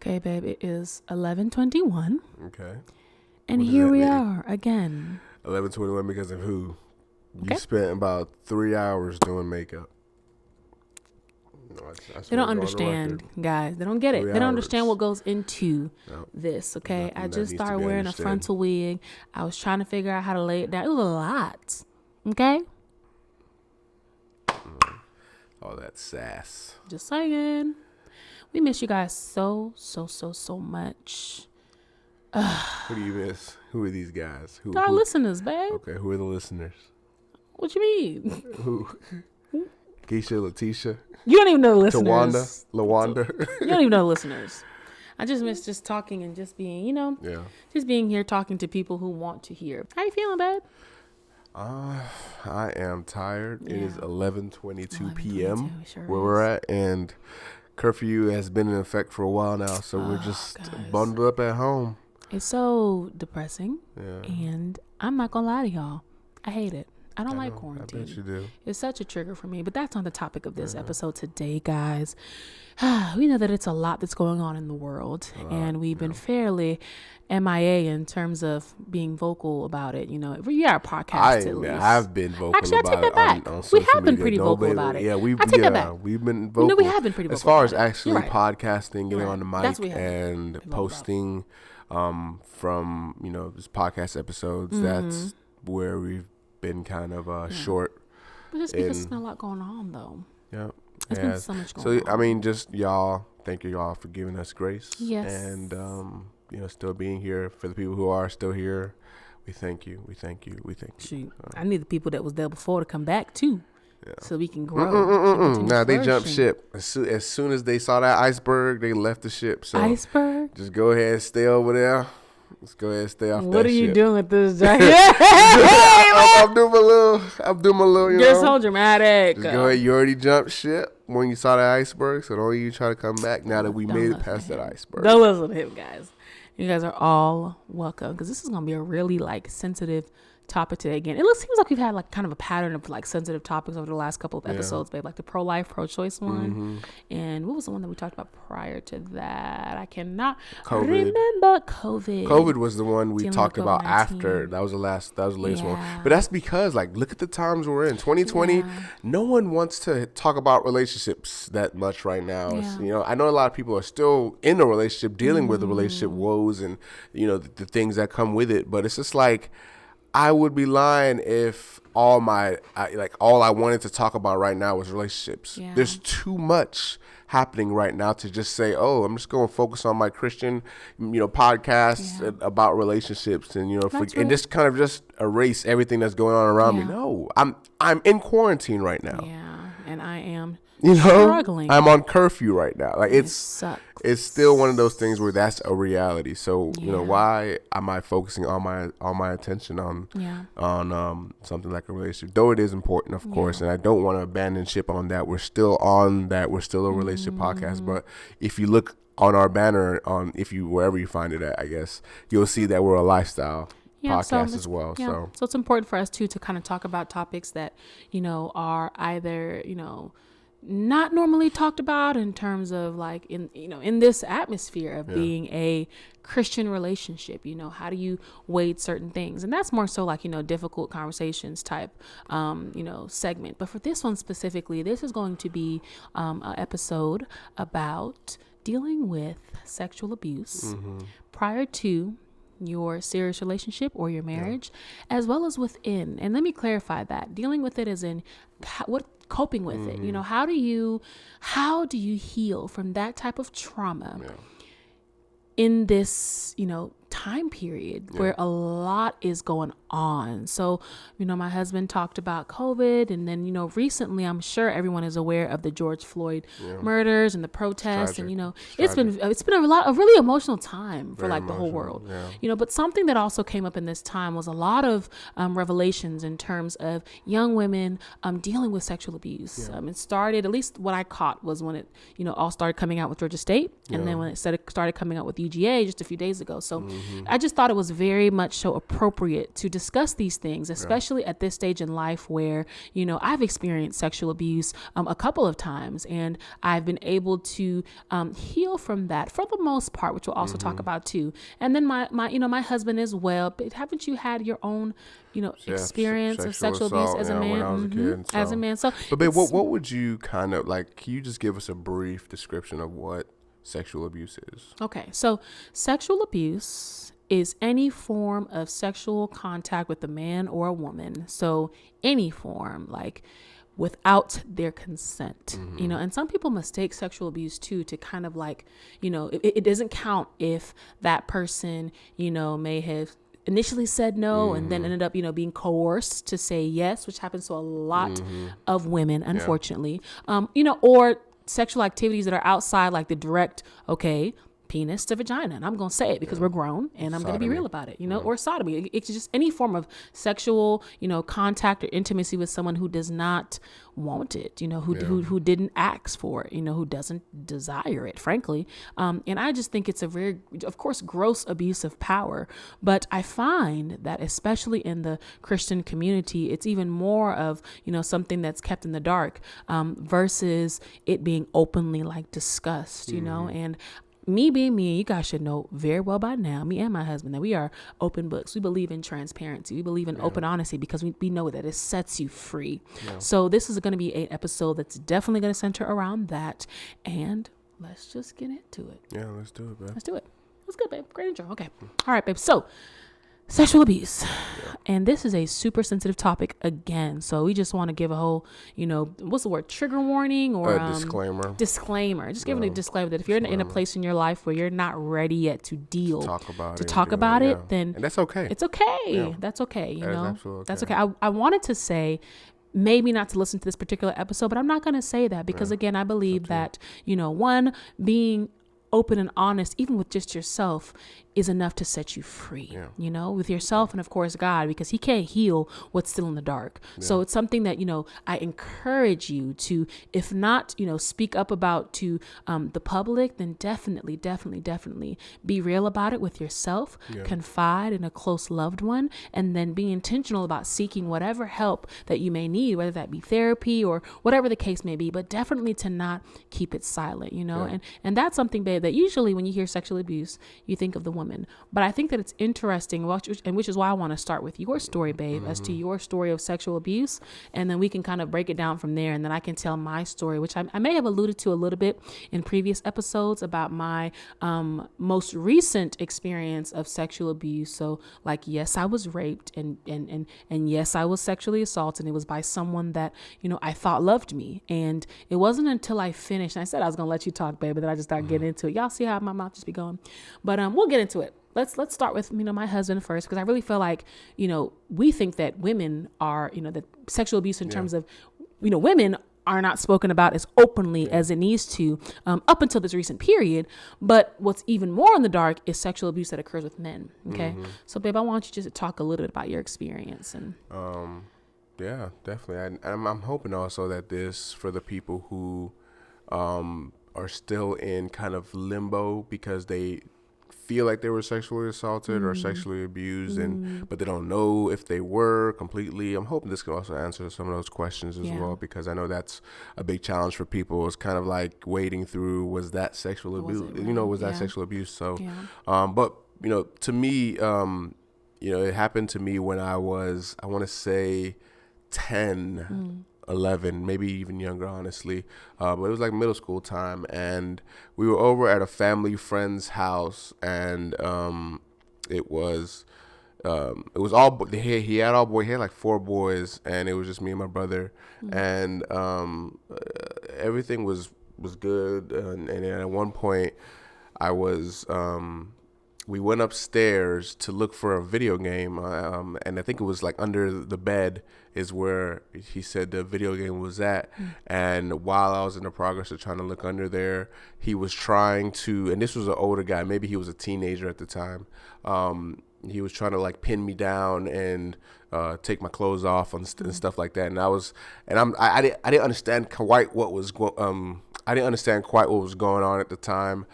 Okay, babe, it is 11:21. Okay. And here we are again. 11:21 because of who? Okay. You spent about 3 hours doing makeup. No, They don't understand, guys. They don't get it. They don't understand what goes into this, okay? I just started wearing a frontal wig. I was trying to figure out how to lay it down. It was a lot, okay? All that sass. Just saying. We miss you guys so much. Who do you miss? Who are these guys? Our listeners, babe. Okay, who are the listeners? What you mean? Who? Keisha, Letitia? You don't even know the listeners. Lawanda. You don't even know the listeners. I just miss just talking and just being, just being here talking to people who want to hear. How you feeling, babe? I am tired. Yeah. It is 11:22 p.m. Sure where we're at, and curfew has been in effect for a while now, so we're just bundled up at home. It's so depressing, yeah. And I'm not gonna lie to y'all, I hate it. I don't like quarantine. I bet you do. It's such a trigger for me, but that's not the topic of this episode today, guys. We know that it's a lot that's going on in the world, and we've been fairly MIA in terms of being vocal about it. We are a podcast at least. I've been vocal Actually, about I take that back. On we have been pretty vocal about it. Yeah, I take that back. We've been vocal. We have been pretty vocal as far as about actually podcasting, getting on the mic and posting from this podcast episodes. That's where we've been kind of short. But just because there's been a lot going on, though. Yeah. There's been so much going on. So, I mean, just y'all, thank you all for giving us grace. Yes. And, still being here. For the people who are still here, we thank you. We thank you. We thank you. Shoot. I need the people that was there before to come back, too. Yeah. So we can grow. Nah, they jumped ship. As soon as they saw that iceberg, they left the ship. So iceberg? Just go ahead and stay over there. Let's go ahead and stay off that ship. What are you doing with this jacket? I'm doing my little, You're so dramatic. Just go ahead. You already jumped ship when you saw that iceberg, so don't you try to come back now that we made it past that iceberg. Don't listen to him, guys. You guys are all welcome, because this is going to be a really, sensitive topic today again. It seems like we've had kind of a pattern of sensitive topics over the last couple of episodes, babe, like the pro-life, pro-choice one. And what was the one that we talked about prior to that? I cannot remember. COVID was the one we talked about after. That was the latest one. But that's because look at the times we're in. 2020, no one wants to talk about relationships that much right now. I know a lot of people are still in a relationship, dealing with the relationship woes and the things that come with it, but it's just I would be lying if all I wanted to talk about right now was relationships. Yeah. There's too much happening right now to just say, I'm just going to focus on my Christian, podcast about relationships and, and just kind of just erase everything that's going on around me. No, I'm in quarantine right now. Yeah. And I am struggling. I'm on curfew right now. It sucks. It's still one of those things where that's a reality. So why am I focusing all my attention on something like a relationship? Though it is important, of course, and I don't want to abandon ship on that. We're still on that. We're still a relationship podcast. But if you look on our banner wherever you find it at, I guess you'll see that we're a lifestyle podcast as well. So it's important for us too to kind of talk about topics that are either not normally talked about in terms of in this atmosphere of being a Christian relationship. How do you weigh certain things? And that's more so difficult conversations type segment. But for this one specifically, this is going to be an episode about dealing with sexual abuse prior to your serious relationship or your marriage, as well as within. And let me clarify that. Dealing with it as in coping with it. How do you heal from that type of trauma in this, time period where a lot is going on? So, my husband talked about COVID, and then, recently I'm sure everyone is aware of the George Floyd murders and the protests. And, it's been a really emotional time for the whole world, but something that also came up in this time was a lot of revelations in terms of young women dealing with sexual abuse. It started, at least what I caught was when it, all started coming out with Georgia State, and then when it started coming out with UGA just a few days ago. So I just thought it was very much so appropriate to discuss these things, especially at this stage in life where, you know, I've experienced sexual abuse a couple of times, and I've been able to heal from that for the most part, which we'll also talk about too. And then my you know, my husband as well. But haven't you had your own, you know, experience of sexual abuse as a man? When I was a kid, as a man. So, but babe, what would you kind of like? Can you just give us a brief description of what sexual abuse is? Okay, so sexual abuse is any form of sexual contact with a man or a woman. So any form, like without their consent, you know, and some people mistake sexual abuse too to kind of like, you know, it doesn't count if that person, you know, may have initially said no and then ended up, you know, being coerced to say yes, which happens to a lot of women, unfortunately, you know, or sexual activities that are outside, like the direct, okay, penis to vagina. And I'm going to say it because we're grown and I'm going to be real about it, you know, or sodomy. It's just any form of sexual, you know, contact or intimacy with someone who does not want it, you know, who didn't ask for it, you know, who doesn't desire it, frankly. And I just think it's a very, of course, gross abuse of power. But I find that especially in the Christian community, it's even more of, you know, something that's kept in the dark versus it being openly like discussed, you know, and me being me, you guys should know very well by now, me and my husband, that we are open books. We believe in transparency. We believe in open honesty because we know that it sets you free. So this is going to be an episode that's definitely going to center around that. And let's just get into it. Yeah, let's do it, babe. Let's do it. That's good, babe. Great intro. Okay. All right, babe. So sexual abuse. And this is a super sensitive topic again. So we just want to give a whole, you know, what's the word? Trigger warning or disclaimer. Disclaimer. Just giving a disclaimer that if you're in a place in your life where you're not ready yet to deal, to talk about it, then and that's okay. It's okay. Yeah. That's okay. You know, absolutely that's okay. I wanted to say, maybe not to listen to this particular episode, but I'm not going to say that because again, I believe that, you know, one, being open and honest, even with just yourself, is enough to set you free, you know, with yourself and of course God, because he can't heal what's still in the dark. So it's something that, you know, I encourage you to, if not, you know, speak up about to the public, then definitely be real about it with yourself, confide in a close loved one, and then be intentional about seeking whatever help that you may need, whether that be therapy or whatever the case may be, but definitely to not keep it silent, you know, and that's something, babe, that usually when you hear sexual abuse, you think of the woman. But I think that it's interesting, and which is why I want to start with your story, babe, as to your story of sexual abuse. And then we can kind of break it down from there. And then I can tell my story, which I may have alluded to a little bit in previous episodes about my most recent experience of sexual abuse. So like, yes, I was raped and yes, I was sexually assaulted. And it was by someone that, you know, I thought loved me. And it wasn't until I finished, and I said I was going to let you talk, babe, but then I just started getting into it. Y'all see how my mouth just be going. But we'll get into it. Let's start with, you know, my husband first, because I really feel like, you know, we think that women are, you know, that sexual abuse in terms of, you know, women are not spoken about as openly as it needs to up until this recent period. But what's even more in the dark is sexual abuse that occurs with men. Okay. So babe, I want you just to talk a little bit about your experience. And yeah, definitely. I'm hoping also that this, for the people who are still in kind of limbo because they feel like they were sexually assaulted or sexually abused, but they don't know if they were completely. I'm hoping this can also answer some of those questions as well, because I know that's a big challenge for people. It's kind of like wading through, was that sexual abuse? Was that sexual abuse? So, but, you know, to me, you know, it happened to me when I was, I want to say 10, 11, maybe even younger, honestly. But it was like middle school time, and we were over at a family friend's house, and it was all, he had all boy, he had like 4 boys, and it was just me and my brother, and everything was good, and at one point I was we went upstairs to look for a video game, and I think it was like under the bed is where he said the video game was at. And while I was in the progress of trying to look under there, he was trying to, and this was an older guy, maybe he was a teenager at the time. He was trying to like pin me down and take my clothes off and stuff like that. And I didn't understand quite what was going on at the time.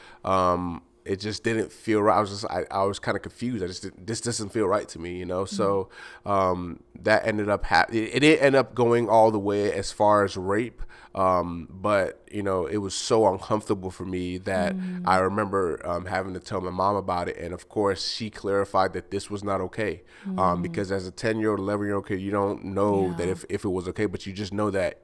it just didn't feel right. I was kind of confused. This doesn't feel right to me, you know? So, that ended up, it didn't end up going all the way as far as rape. But you know, it was so uncomfortable for me that I remember, having to tell my mom about it. And of course she clarified that this was not okay. Because as a 10-year-old, 11-year-old kid, you don't know that if it was okay, but you just know that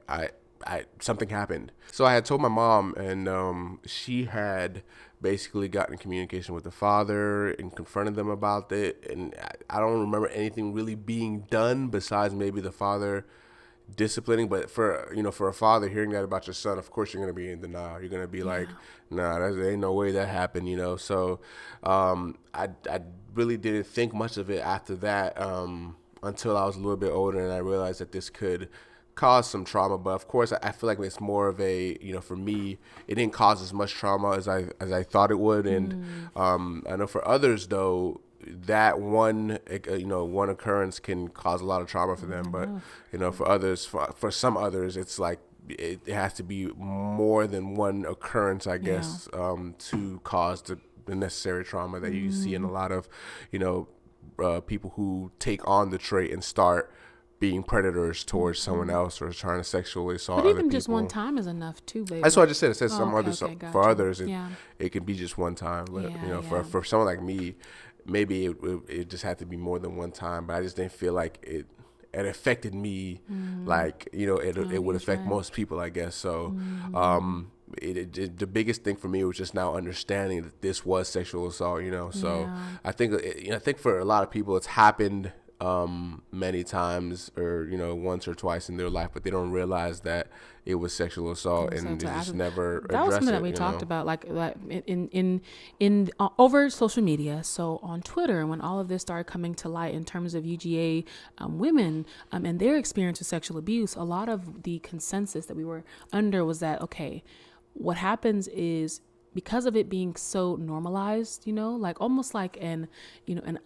something happened. So I had told my mom, and she had basically gotten in communication with the father and confronted them about it. And I don't remember anything really being done besides maybe the father disciplining. But for a father hearing that about your son, of course you're going to be in denial. You're going to be like, nah, there ain't no way that happened, you know? So I really didn't think much of it after that, until I was a little bit older, and I realized that this could cause some trauma. But of course I feel like it's more of a, for me, it didn't cause as much trauma as I thought it would. And I know for others though, that one occurrence can cause a lot of trauma for them. But for others, for some others, it's like it has to be more than one occurrence, I guess, to cause the necessary trauma that you see in a lot of people who take on the trait and start being predators towards someone else or trying to sexually assault other people. But even just one time is enough too, baby. That's what I just said. It says some others. Gotcha. For others, it can be just one time. But, for someone like me, maybe it just had to be more than one time. But I just didn't feel like it affected me like it would affect most people, I guess. So the biggest thing for me was just now understanding that this was sexual assault. So I think for a lot of people it's happened many times, or once or twice in their life, but they don't realize that it was sexual assault, and they just never address it. That was something that we talked about, like in over social media. So on Twitter, when all of this started coming to light in terms of UGA women and their experience with sexual abuse, a lot of the consensus that we were under was that, okay, what happens is, because of it being so normalized, like almost like an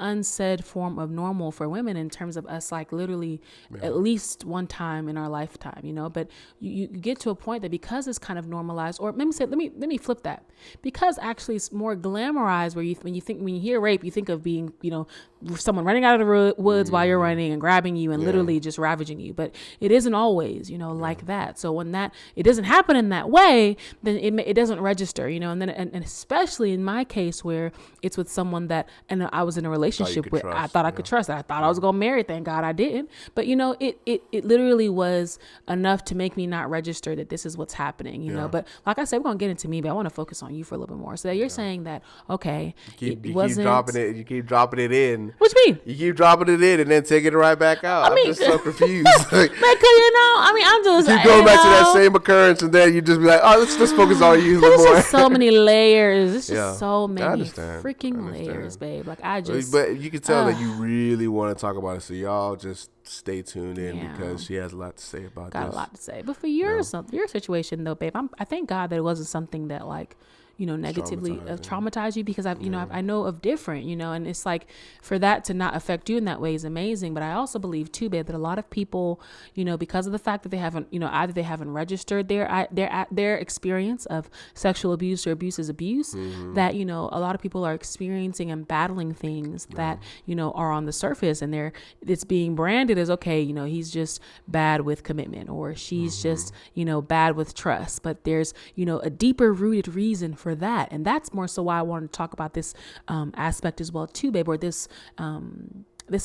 unsaid form of normal for women, in terms of us, like literally at least one time in our lifetime, but you get to a point that because it's kind of normalized, or let me flip that, because actually it's more glamorized, where when you hear rape, you think of being, someone running out of the woods while you're running and grabbing you and literally just ravaging you. But it isn't always, like that. So when it doesn't happen in that way, then it doesn't register, and then and especially in my case, where it's with someone that, and I was in a relationship with, I thought I could trust. I thought I was gonna marry. Thank God I didn't. But it literally was enough to make me not register that this is what's happening. But like I said, we're gonna get into me, but I want to focus on you for a little bit more. So that you're saying that, okay, you keep dropping it in. What you mean? You keep dropping it in and then taking it right back out. I'm just so confused. Because I'm just keep going back to that same occurrence, and then you just be like, oh, let's just focus on you a little more. There's so many layers. It's just so many freaking layers, babe. Like but you can tell that you really want to talk about it. So y'all just stay tuned in, because she has a lot to say about this. Got a lot to say. But for your situation though, babe, I thank God that it wasn't something that like, negatively traumatize you, because I know of different, and it's like, for that to not affect you in that way is amazing. But I also believe too, babe, that a lot of people, because of the fact that they haven't, either they haven't registered their experience of sexual abuse, or abuse is abuse, that, a lot of people are experiencing and battling things that, are on the surface, and it's being branded as, okay, he's just bad with commitment, or she's just, bad with trust. But there's, a deeper rooted reason for that. And that's more so why I wanted to talk about this aspect as well too, babe, or this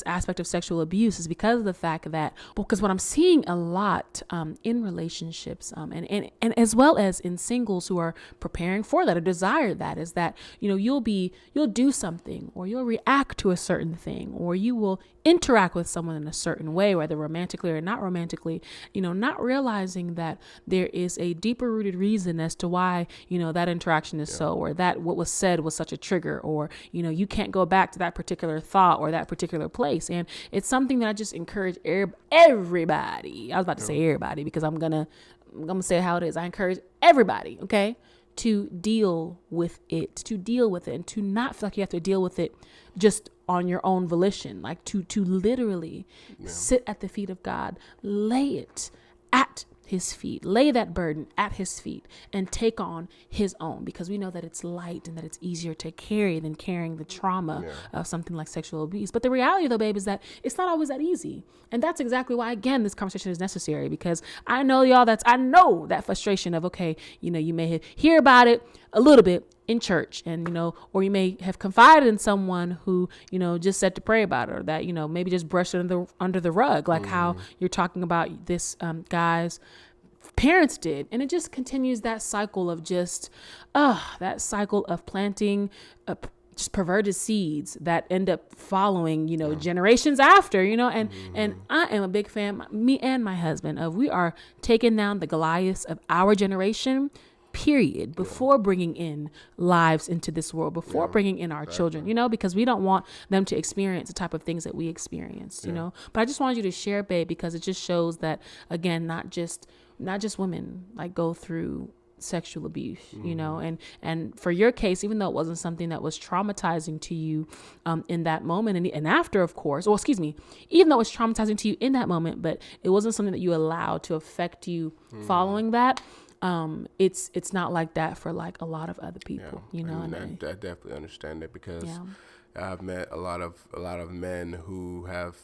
aspect of sexual abuse, is because of the fact that, because what I'm seeing a lot in relationships and as well as in singles who are preparing for that or desire that, is that, you'll do something, or you'll react to a certain thing, or you will interact with someone in a certain way, whether romantically or not romantically, not realizing that there is a deeper rooted reason as to why, that interaction is so, or that what was said was such a trigger, or, you can't go back to that particular thought or that particular place. And it's something that I just encourage everybody. I was about to say everybody, because I'm gonna say how it is. I encourage everybody, okay, to deal with it, and to not feel like you have to deal with it just on your own volition, like to literally sit at the feet of God, lay it at his feet, lay that burden at his feet, and take on his own, because we know that it's light and that it's easier to carry than carrying the trauma of something like sexual abuse. But the reality, though, babe, is that it's not always that easy. And that's exactly why, again, this conversation is necessary, because I know, y'all, I know that frustration of, okay, you may hear about it a little bit in church, and or you may have confided in someone who just said to pray about it, or that maybe just brushed it under the rug, like how you're talking about this guy's parents did. And it just continues that cycle of that cycle of planting just perverted seeds that end up following generations after, and I am a big fan, me and my husband, of we are taking down the Goliaths of our generation, period, before bringing in lives into this world, before bringing in our children, because we don't want them to experience the type of things that we experienced, But I just wanted you to share, babe, because it just shows that, again, not just women like go through sexual abuse, and for your case, even though it wasn't something that was traumatizing to you in that moment, and after, of course, even though it was traumatizing to you in that moment, but it wasn't something that you allowed to affect you following that. It's not like that for like a lot of other people, I definitely understand it, because I've met a lot of men who have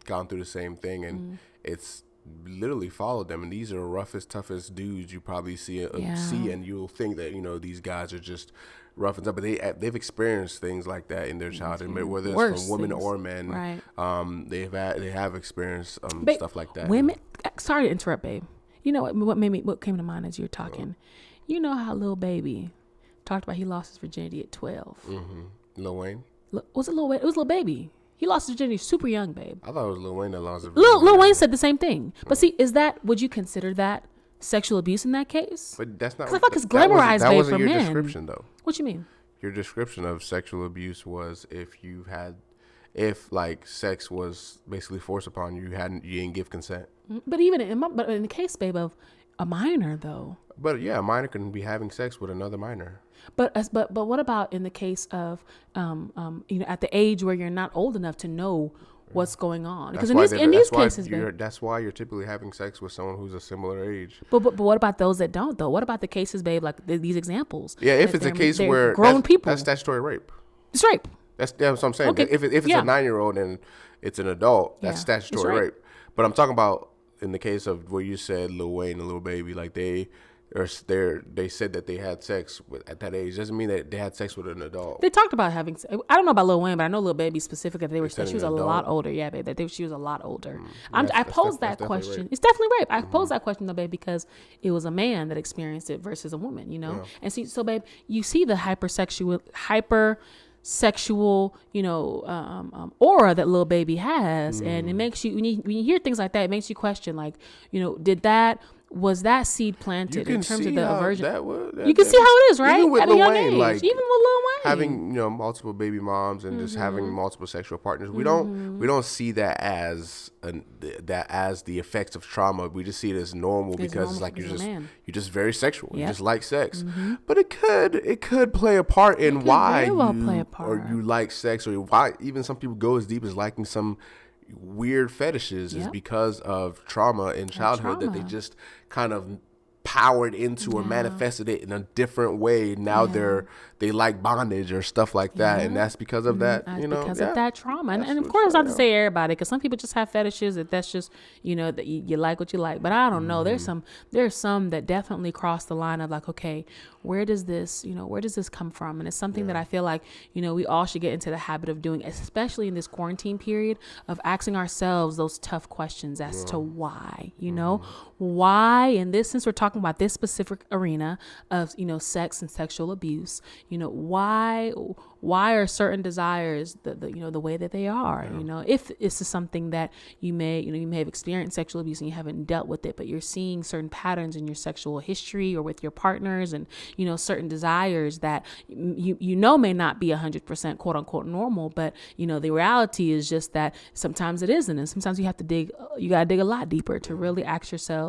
gone through the same thing, and it's literally followed them. And these are roughest, toughest dudes you probably see, and you'll think that these guys are just rough and tough, but they've experienced things like that in their childhood, whether it's from women or men. Right. They have experienced stuff like that. Women. Sorry to interrupt, babe. You know what came to mind as you were talking? You know how Lil Baby talked about he lost his virginity at 12. Lil Wayne? Was it Lil Wayne? It was Lil Baby. He lost his virginity super young, babe. I thought it was Lil Wayne that lost his virginity. Lil Wayne said the same thing. But see, would you consider that sexual abuse in that case? But that's not. Because I thought it's glamorized, babe, for men. That wasn't your description, though. What you mean? Your description of sexual abuse was if like sex was basically forced upon you, you didn't give consent. But even in the case, babe, of a minor, though. But yeah, a minor can be having sex with another minor. But what about in the case of at the age where you're not old enough to know what's going on? Because in these cases, babe, that's why you're typically having sex with someone who's a similar age. But what about those that don't, though? What about the cases, babe, like these examples? Yeah, if it's a case where grown people, that's statutory rape. It's rape. That's what I'm saying. Okay. If it's a 9-year-old and it's an adult, that's statutory rape. But I'm talking about in the case of where you said Lil Wayne and Lil Baby, like they said that they had sex at that age. Doesn't mean that they had sex with an adult. They talked about having. I don't know about Lil Wayne, but I know Lil Baby specifically. She was a lot older. Yeah, babe. She was a lot older. I posed that question. It's definitely rape. I posed that question though, babe, because it was a man that experienced it versus a woman. And see, so babe, you see the hypersexual aura that Lil Baby has, and it makes you when you hear things like that, it makes you question, like, was that seed planted in terms of the aversion? You can see how it is, right? At a young age, even with Lil Wayne, having multiple baby moms and just having multiple sexual partners, we don't see that as the effects of trauma. We just see it as normal because it's like you're just very sexual. Yep. You just like sex, but it could play a part in why you like sex, or why even some people go as deep as liking some weird fetishes is because of trauma in childhood that they just kind of powered into or manifested it in a different way. Now they like bondage or stuff like that, and that's because of that. Because of that trauma, and of course, not to say everybody, because some people just have fetishes that's just that you like what you like. But I don't know. There's some that definitely cross the line of like, okay, where does this come from? And it's something that I feel like we all should get into the habit of doing, especially in this quarantine period, of asking ourselves those tough questions as to why. Why, in this, since we're talking about this specific arena of sex and sexual abuse, why are certain desires the way that they are? If this is something that you may have experienced sexual abuse and you haven't dealt with it, but you're seeing certain patterns in your sexual history or with your partners, and certain desires that may not be 100% quote unquote normal, but the reality is just that sometimes it isn't, and sometimes you gotta dig a lot deeper to really ask yourself,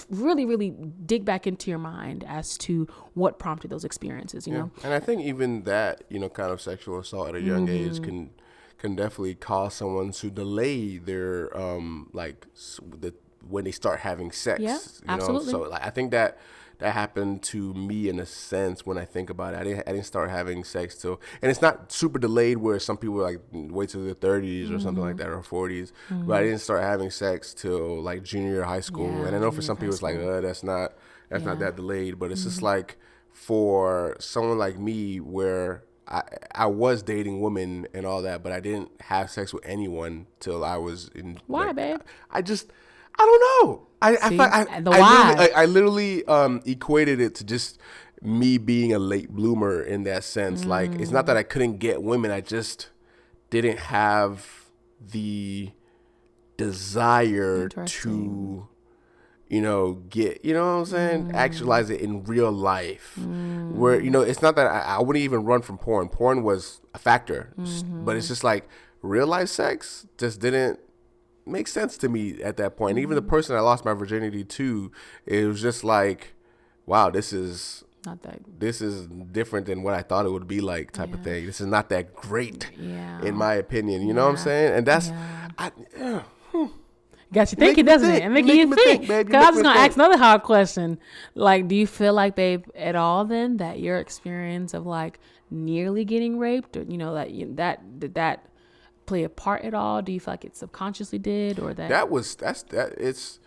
really, really dig back into your mind as to what prompted those experiences, And I think even that, kind of sexual assault at a young age can definitely cause someone to delay their when they start having sex. Yeah, absolutely. So like, I think that happened to me in a sense when I think about it. I didn't start having sex till, and it's not super delayed where some people like wait till their 30s or something like that, or 40s. But I didn't start having sex till like junior year of high school. And I know for some people it's like, that's not that delayed. But it's just like for someone like me where I was dating women and all that, but I didn't have sex with anyone till I was in. Why, like, babe? I don't know. I literally equated it to just me being a late bloomer in that sense. Like, it's not that I couldn't get women. I just didn't have the desire to, get, what I'm saying? Actualize it in real life. Where, it's not that I wouldn't even run from porn. Porn was a factor. But it's just like real life sex just didn't make sense to me at that point. And even the person I lost my virginity to, it was just like, wow, this is different than what I thought it would be like type of thing. This is not that great in my opinion. You know what I'm saying? And that's, got you thinking, doesn't it? And making you think. Because I was going to ask another hard question. Like, do you feel like, babe, at all then that your experience of like nearly getting raped, or that play a part at all? Do you feel like it subconsciously did, or that it's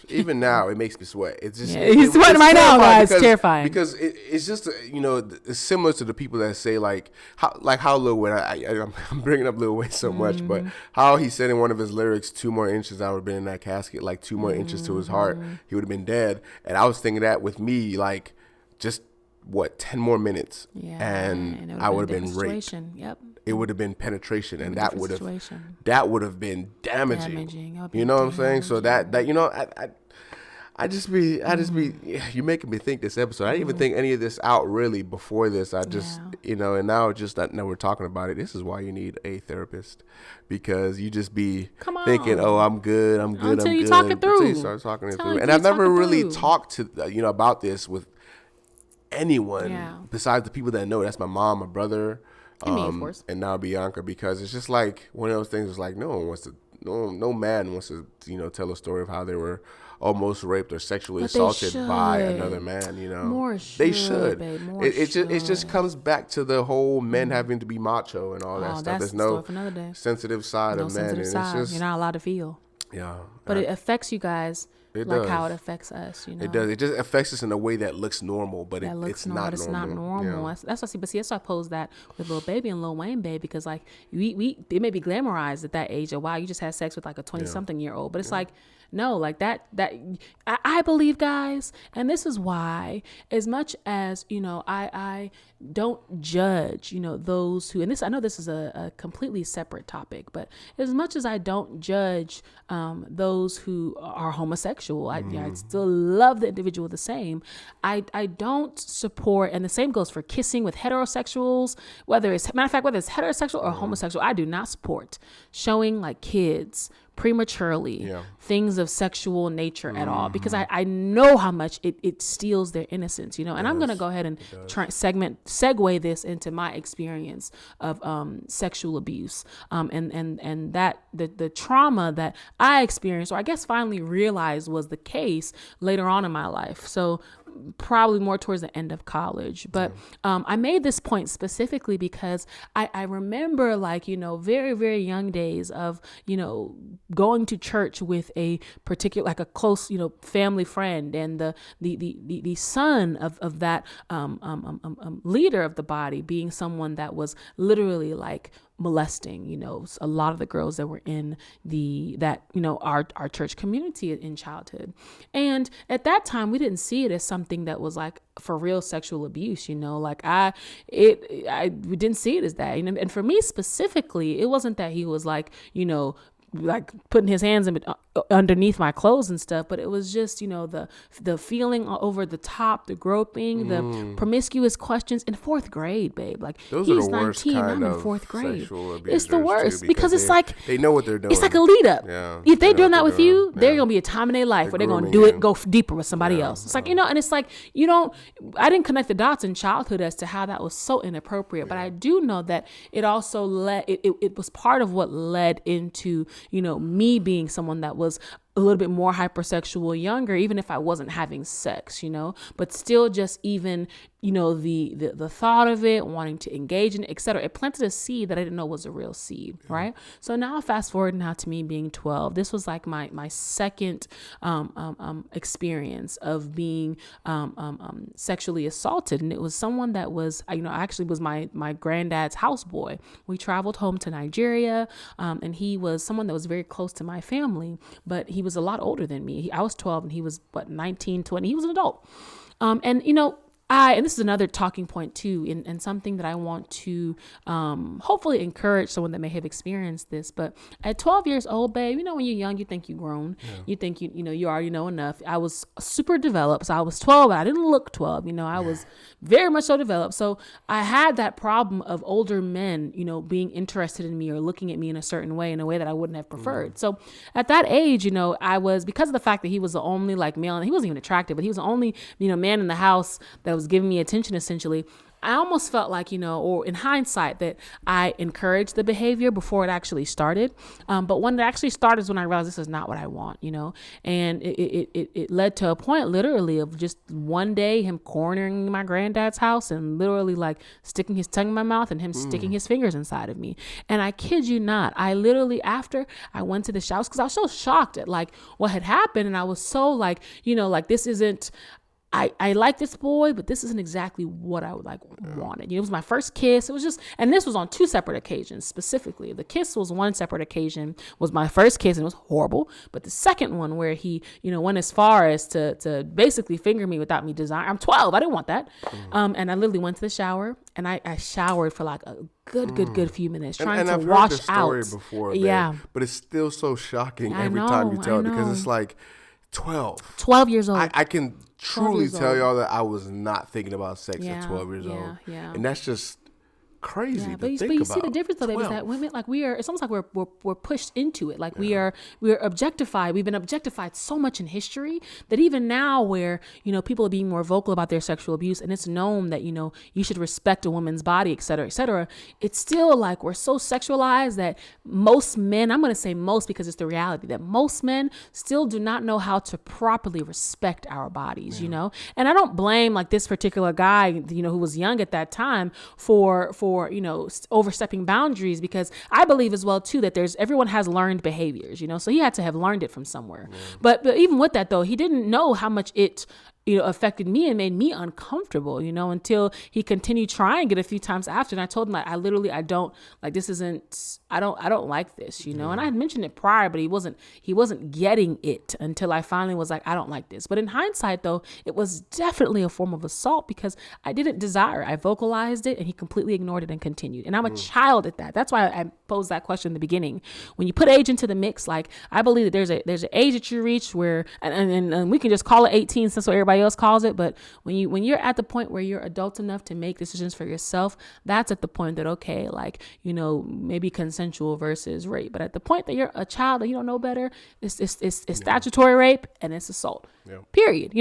even now it makes me sweat. It's just he's sweating right now, guys. It's terrifying because it's just it's similar to the people that say like how Lil Wayne. I'm bringing up Lil Wayne so much, but how he said in one of his lyrics, 2 more inches I would have been in that casket, like 2 more inches to his heart, he would have been dead. And I was thinking that with me, like just 10 more minutes, and I would have been raped. Yep. It would have been penetration, and that would have been damaging. You know what I'm saying? So I just be you're making me think this episode. I didn't even think any of this out really before this. I just and now just that now we're talking about it. This is why you need a therapist, because you just be thinking, oh, I'm good. Until you talk it through. Until you start talking it through. And I've never really talked to about this with anyone besides the people that know. That's my mom, my brother. And me, of course. And now Bianca, because it's just like one of those things. It's like no man wants to tell a story of how they were almost raped or sexually assaulted by another man. They should. Babe, it just comes back to the whole men having to be macho and all that stuff. There's no sensitive side of men. It's just, you're not allowed to feel. Yeah, but it affects you guys. It like does. How it affects us, It does. It just affects us in a way that looks normal, but it's not normal. But it's not normal. Yeah. That's what I see. But see, that's why I pose that with Lil Baby and Lil Wayne, babe, because like it may be glamorized at that age of, wow, you just had sex with like a 20-something year old, but it's like, no, like that I believe, guys, and this is why, as much as I don't judge those who, and this, I know this is a completely separate topic, but as much as I don't judge those who are homosexual, I still love the individual the same. I don't support, and the same goes for kissing with heterosexuals, whether it's heterosexual or homosexual. I do not support showing like kids prematurely things of sexual nature at all, because I know how much it steals their innocence, and I'm going to go ahead and segue this into my experience of sexual abuse and that the trauma that I experienced, or I guess finally realized was the case later on in my life. So probably more towards the end of college. But I made this point specifically because I remember like, very, very young days of, going to church with a particular, like a close, family friend, and the son of that leader of the body being someone that was literally like molesting, a lot of the girls that were in our church community in childhood. And at that time, we didn't see it as something that was like for real sexual abuse, like we didn't see it as that. And for me specifically, it wasn't that he was like, like putting his hands underneath my clothes and stuff, but it was just, the feeling over the top, the groping, the promiscuous questions in 4th grade, babe. Like, those he's are the 19, I'm in 4th grade. It's the worst because it's like they know what they're doing. It's like a lead up. Yeah, if they're doing that with you, there's gonna be a time in their life where they're gonna do it, go deeper with somebody else. It's like, and it's like, I didn't connect the dots in childhood as to how that was so inappropriate, but I do know that it also led, it was part of what led into, me being someone that was a little bit more hypersexual younger, even if I wasn't having sex, but still just even, the thought of it, wanting to engage in it, et cetera, it planted a seed that I didn't know was a real seed. Yeah. Right. So now fast forward now to me being 12, this was like my second, experience of being, sexually assaulted. And it was someone that was, actually was my granddad's houseboy. We traveled home to Nigeria. And he was someone that was very close to my family, but he was a lot older than me. I was 12 and he was 19, 20. He was an adult. And this is another talking point too, and something that I want to hopefully encourage someone that may have experienced this. But at 12 years old, babe, when you're young, you think you've grown. Yeah. You think you already know enough. I was super developed. So I was 12, but I didn't look 12. I was very much so developed. So I had that problem of older men, being interested in me or looking at me in a certain way, in a way that I wouldn't have preferred. So at that age, I was, because of the fact that he was the only like male, and he wasn't even attractive, but he was the only, man in the house that was giving me attention, essentially. I almost felt like, or in hindsight, that I encouraged the behavior before it actually started. But when it actually started is when I realized this is not what I want, and it led to a point literally of just one day him cornering my granddad's house and literally like sticking his tongue in my mouth and him sticking his fingers inside of me. And I kid you not, I literally, after I went to the showers, because I was so shocked at like what had happened. And I was so like, like this isn't, I like this boy, but this isn't exactly what I would wanted. It was my first kiss. It was just, and this was on 2 separate occasions specifically. The kiss was one separate occasion, was my first kiss, and it was horrible. But the second one where he, went as far as to basically finger me without me desiring. I'm 12. I didn't want that. And I literally went to the shower and I showered for like a good few minutes trying to wash out. I've heard this story before, yeah. But it's still so shocking every time you tell it, because it's like 12 years old. I can truly tell y'all that I was not thinking about sex at 12 years old. Yeah. And that's just crazy to think about. But you see the difference though, baby, is that women, like it's almost like we're pushed into it. Like we're objectified. We've been objectified so much in history that even now where, people are being more vocal about their sexual abuse and it's known that, you should respect a woman's body, et cetera, it's still like we're so sexualized that most men, I'm going to say most because it's the reality, that most men still do not know how to properly respect our bodies, And I don't blame like this particular guy, who was young at that time for overstepping boundaries, because I believe as well too that everyone has learned behaviors, so he had to have learned it from somewhere. But even with that though, he didn't know how much it affected me and made me uncomfortable, until he continued trying it a few times after. And I told him, I don't like this, And I had mentioned it prior, but he wasn't getting it until I finally was like, I don't like this. But in hindsight though, it was definitely a form of assault because I didn't desire it. I vocalized it and he completely ignored it and continued. And I'm a child at that. That's why I posed that question in the beginning. When you put age into the mix, like I believe that there's an age that you reach where, and we can just call it 18 since what everybody else calls it, but when you're at the point where you're adult enough to make decisions for yourself, that's at the point that okay, like maybe consensual versus rape. But at the point that you're a child and you don't know better, it's statutory rape and it's assault. Period.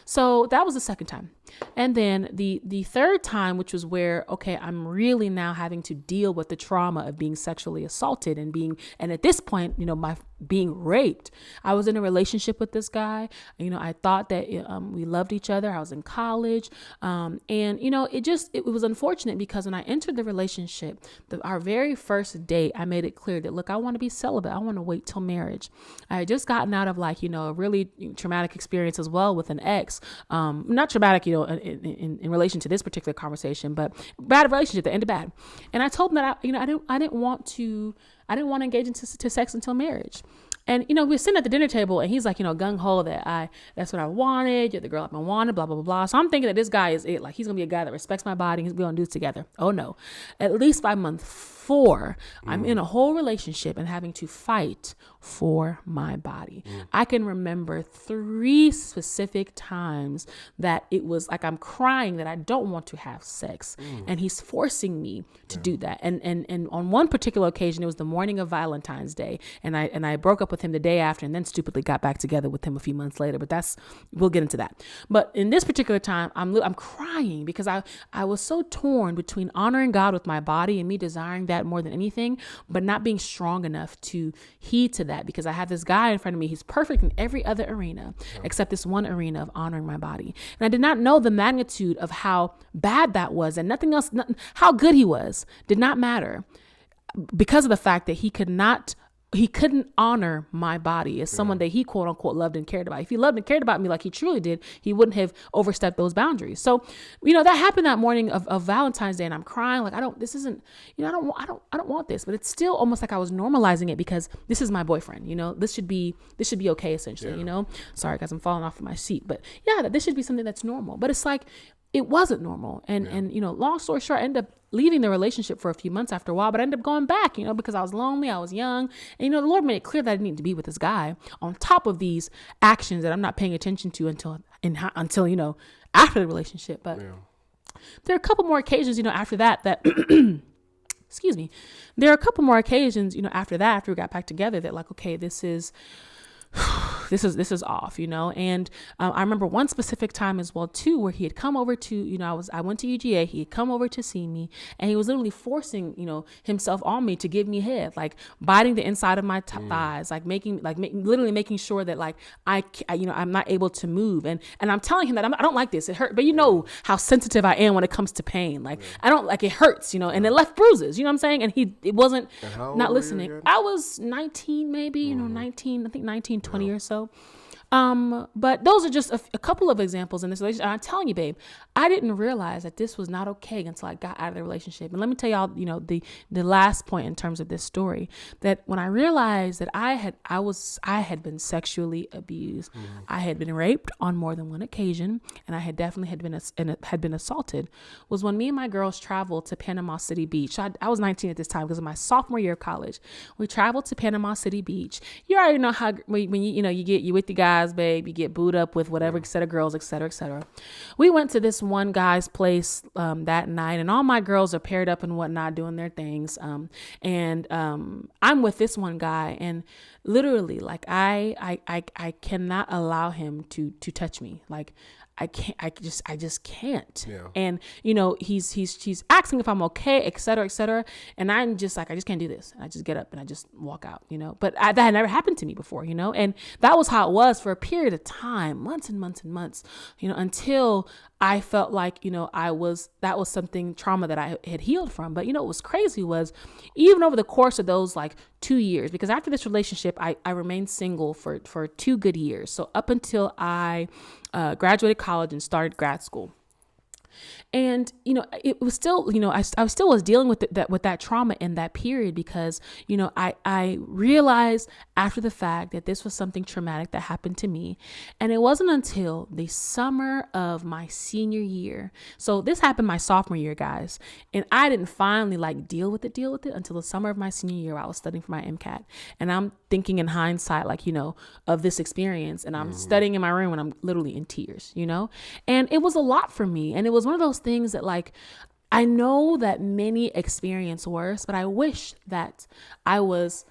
So that was the second time. And then the third time, which was where, okay, I'm really now having to deal with the trauma of being sexually assaulted and at this point, my being raped. I was in a relationship with this guy. I thought that we loved each other. I was in college. And it was unfortunate because when I entered the relationship, our very first date, I made it clear that, look, I want to be celibate. I want to wait till marriage. I had just gotten out of a really traumatic experience as well with an ex. Not traumatic, in relation to this particular conversation, but bad relationship that ended bad. And I told him that I didn't want to engage into sex until marriage. And, we were sitting at the dinner table and he's like, gung ho that that's what I wanted. You're the girl I've been wanting, blah, blah, blah, blah. So I'm thinking that this guy is it. Like he's going to be a guy that respects my body. We're going to do this together. Oh no. At least by month 4, I'm in a whole relationship and having to fight for my body. I can remember 3 specific times that it was like I'm crying that I don't want to have sex. And he's forcing me to do that. And on one particular occasion, it was the morning of Valentine's Day. And I broke up with him the day after and then stupidly got back together with him a few months later. But we'll get into that. But in this particular time, I'm crying because I was so torn between honoring God with my body and me desiring that more than anything, but not being strong enough to heed to that, because I have this guy in front of me. He's perfect in every other arena except this one arena of honoring my body. And I did not know the magnitude of how bad that was, and nothing else, how good he was did not matter, because of the fact that he couldn't honor my body as someone that he quote unquote loved and cared about. If he loved and cared about me like he truly did, he wouldn't have overstepped those boundaries. So, that happened that morning of Valentine's Day, and I'm crying like, I don't want this, but it's still almost like I was normalizing it because this is my boyfriend, this should be okay essentially, Sorry guys, I'm falling off of my seat, but yeah, this should be something that's normal. But it's like, it wasn't normal. And long story short, I ended up leaving the relationship for a few months after a while, but I ended up going back, because I was lonely, I was young. And, the Lord made it clear that I needed to be with this guy on top of these actions that I'm not paying attention to until after the relationship. But there are a couple more occasions, after that, excuse me, there are a couple more occasions, after we got back together that like, okay, this is off, and I remember one specific time as well too, where he had come over to, I went to UGA, he had come over to see me, and he was literally forcing, himself on me to give me head, like biting the inside of my thighs, literally making sure that like I'm not able to move, and I'm telling him that I don't like this, it hurt, but how sensitive I am when it comes to pain, like I don't like, it hurts, and it left bruises, you know what I'm saying, and it wasn't not listening. I was 19 maybe, 19, I think 19, 20 or so. But those are just a couple of examples in this relationship. And I'm telling you, babe, I didn't realize that this was not okay until I got out of the relationship. And let me tell y'all, the last point in terms of this story, that when I realized that I had been sexually abused, I had been raped on more than one occasion, and I had definitely had been assaulted, was when me and my girls traveled to Panama City Beach. I was 19 at this time because of my sophomore year of college. We traveled to Panama City Beach. You already know how when you with the guys, babe, you get booed up with whatever set of girls, et cetera, et cetera. We went to this one guy's place that night, and all my girls are paired up and whatnot doing their things. And I'm with this one guy, and literally, like I cannot allow him to touch me. Like I just can't. Yeah. And he's asking if I'm okay, et cetera, et cetera. And I'm just like, I just can't do this. And I just get up and I just walk out, but that had never happened to me before, and that was how it was for a period of time, months and months and months, until I felt like, that was something trauma that I had healed from. But, what was crazy was even over the course of those like 2 years, because after this relationship, I remained single for 2 good years. So up until I graduated college and started grad school. And, it was still, I still was dealing with that trauma in that period because, I realized after the fact that this was something traumatic that happened to me. And it wasn't until the summer of my senior year. So this happened my sophomore year, guys. And I didn't finally deal with it until the summer of my senior year. I was studying for my MCAT. And I'm thinking in hindsight, of this experience. And I'm studying in my room and I'm literally in tears, and it was a lot for me. And it was one of those things that I know that many experience worse, but I wish that I was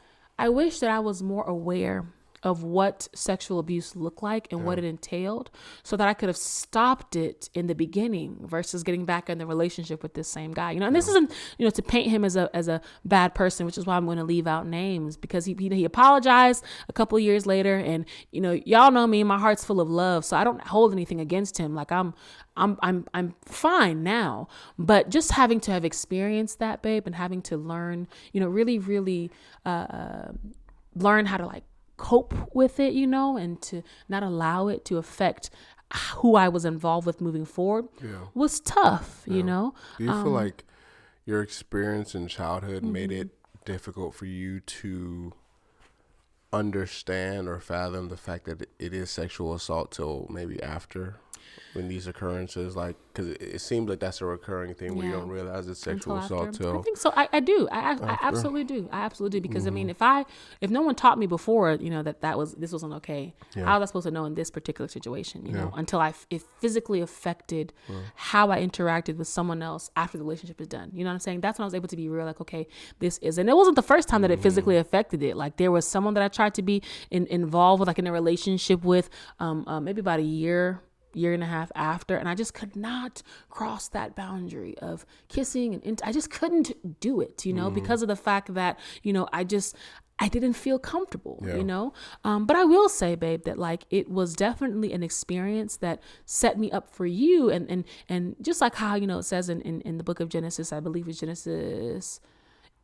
more aware of what sexual abuse looked like and what it entailed, so that I could have stopped it in the beginning versus getting back in the relationship with this same guy. And this isn't, to paint him as a bad person, which is why I'm going to leave out names, because he apologized a couple of years later, and y'all know me, my heart's full of love, so I don't hold anything against him. Like I'm fine now, but just having to have experienced that, babe, and having to learn, really, really learn how to cope with it, and to not allow it to affect who I was involved with moving forward was tough, Do you feel like your experience in childhood made it difficult for you to understand or fathom the fact that it is sexual assault till maybe after? when these occurrences, like, because it seems like that's a recurring thing where you don't realize it's sexual assault till I think so. I do. I absolutely do. I absolutely do. Because I mean, if no one taught me before, this wasn't okay, how was I supposed to know in this particular situation, until it physically affected how I interacted with someone else after the relationship is done. You know what I'm saying? That's when I was able to be real, like, okay, this is, and it wasn't the first time that it physically affected it. Like, there was someone that I tried to be involved with, like in a relationship with, maybe about a year and a half after, and I just could not cross that boundary of kissing, and I just couldn't do it, because of the fact that, I didn't feel comfortable, but I will say, babe, that like it was definitely an experience that set me up for you, and just like how, it says in the book of Genesis, I believe it's Genesis,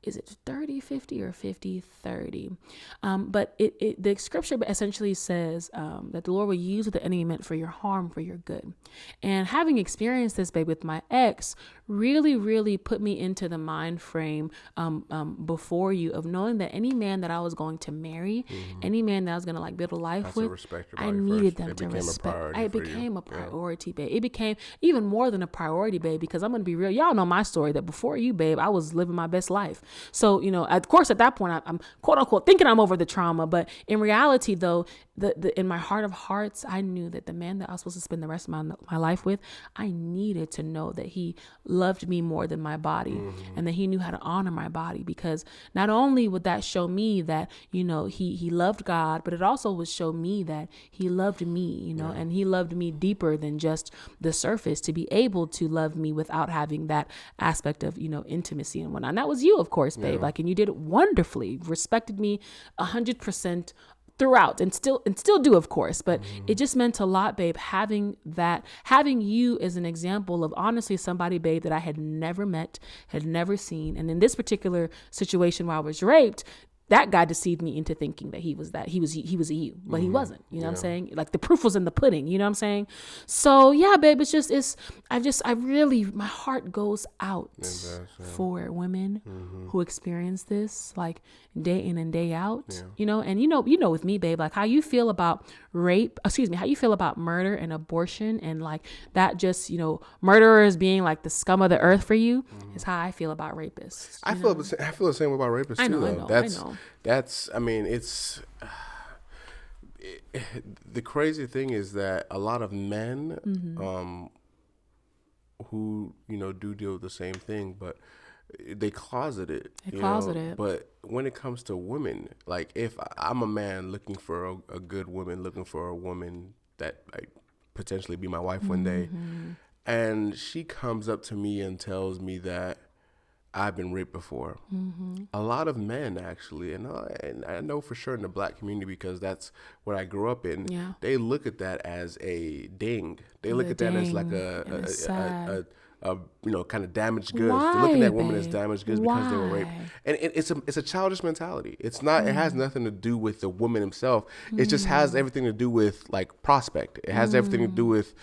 is it 30-50 or 50-30? But the scripture essentially says that the Lord will use what the enemy meant for your harm for your good. And having experienced this, babe, with my ex, really, really put me into the mind frame before you of knowing that any man that I was going to marry, any man that I was going to like build a life with, I needed them to respect. It became a priority, babe. It became even more than a priority, babe, because I'm going to be real. Y'all know my story that before you, babe, I was living my best life. So, of course, at that point, I'm quote unquote thinking I'm over the trauma. But in reality, though, in my heart of hearts, I knew that the man that I was supposed to spend the rest of my life with, I needed to know that he loved me more than my body, and that he knew how to honor my body, because not only would that show me that, he loved God, but it also would show me that he loved me, and he loved me deeper than just the surface, to be able to love me without having that aspect of, intimacy and whatnot. And that was you, of course, babe. Like, and you did it wonderfully, respected me 100% throughout, and still do, of course, but it just meant a lot, babe, having you as an example of honestly somebody, babe, that I had never met, had never seen. And in this particular situation where I was raped, that guy deceived me into thinking that he was a you, but he wasn't, you know what I'm saying? Like, the proof was in the pudding, you know what I'm saying? So yeah, babe, I really, my heart goes out for women who experience this, like, day in and day out, and with me, babe, like how you feel about how you feel about murder and abortion, and like that, just, murderers being like the scum of the earth for you, is how I feel about rapists. I feel the same about rapists too, though. I mean, it's the crazy thing is that a lot of men who do deal with the same thing, but they closet it. But when it comes to women, like, if I'm a man looking for a good woman, looking for a woman that might potentially be my wife one day, and she comes up to me and tells me that I've been raped before. A lot of men, actually, and I know for sure in the black community, because that's what I grew up in, they look at that as a ding. They look at that as like a kind of damaged goods. Why, they're looking at women as damaged goods because they were raped. And it's a childish mentality. It's not, it has nothing to do with the woman himself. It just has everything to do with like prospect. It has everything to do with,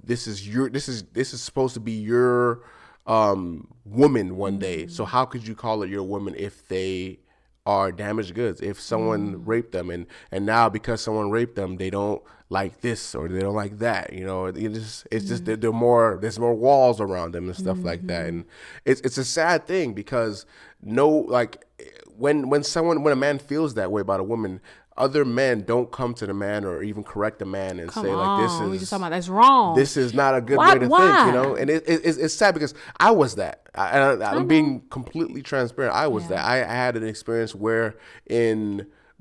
this is supposed to be your woman one day. So how could you call it your woman if they are damaged goods? If someone raped them, and now because someone raped them, they don't like this or they don't like that, it's just there's more walls around them and stuff like that. And it's a sad thing, because when a man feels that way about a woman, other men don't come to the man or even correct the man and say, like, this is, we just talking about, that's wrong. This is not a good way to think, and it's sad, because I was that. I'm being completely transparent. I was that. I had an experience when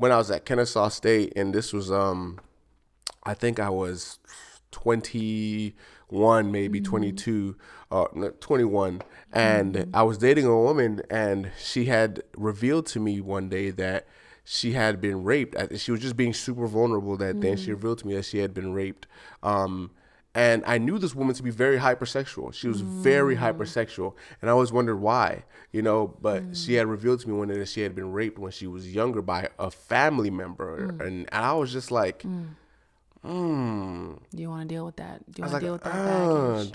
I was at Kennesaw State, and this was, I think I was 21, maybe 22, 21. And I was dating a woman, and she had revealed to me one day that she had been raped. She was just being super vulnerable that day. And she revealed to me that she had been raped. And I knew this woman to be very hypersexual. She was very hypersexual. And I always wondered why, but she had revealed to me one day that she had been raped when she was younger by a family member. And I was just like, do you want to deal with that? Do you want to deal with that baggage?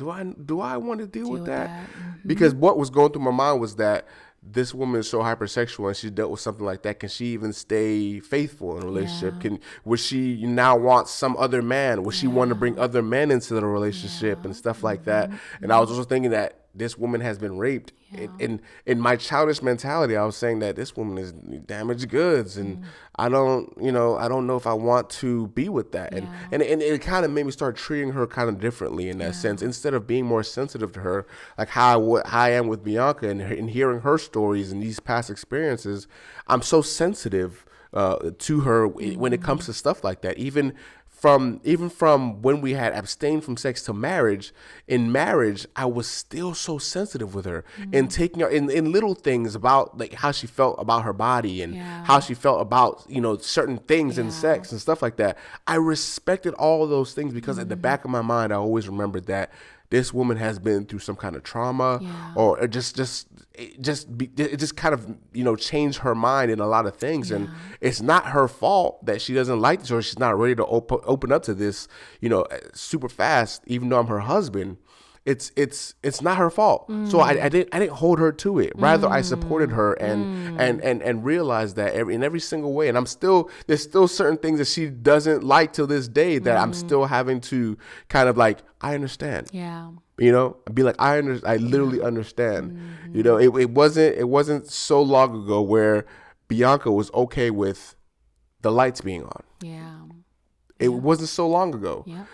Do I want to deal with that? Because what was going through my mind was that this woman is so hypersexual and she dealt with something like that. Can she even stay faithful in a relationship? Would she now want some other man? Would she want to bring other men into the relationship and stuff like that? And I was also thinking that this woman has been raped. In my childish mentality, I was saying that this woman is damaged goods, and I don't know if I want to be with that. And it kind of made me start treating her kind of differently in that sense. Instead of being more sensitive to her, like how I am with Bianca and hearing her stories and these past experiences, I'm so sensitive to her when it comes to stuff like that. Even from when we had abstained from sex to marriage, in marriage, I was still so sensitive with her and taking her in little things about like how she felt about her body and how she felt about, certain things in sex and stuff like that. I respected all of those things because at the back of my mind, I always remembered that this woman has been through some kind of trauma or it just kind of, changed her mind in a lot of things. And it's not her fault that she doesn't like this or she's not ready to open up to this, super fast, even though I'm her husband. It's not her fault. So I didn't hold her to it. Rather, I supported her and realized that in every single way. And there's still certain things that she doesn't like till this day that I'm still having to kind of like, I understand. Yeah. Be like, I literally understand. It wasn't so long ago where Bianca was okay with the lights being on. Yeah. It wasn't so long ago, Yeah.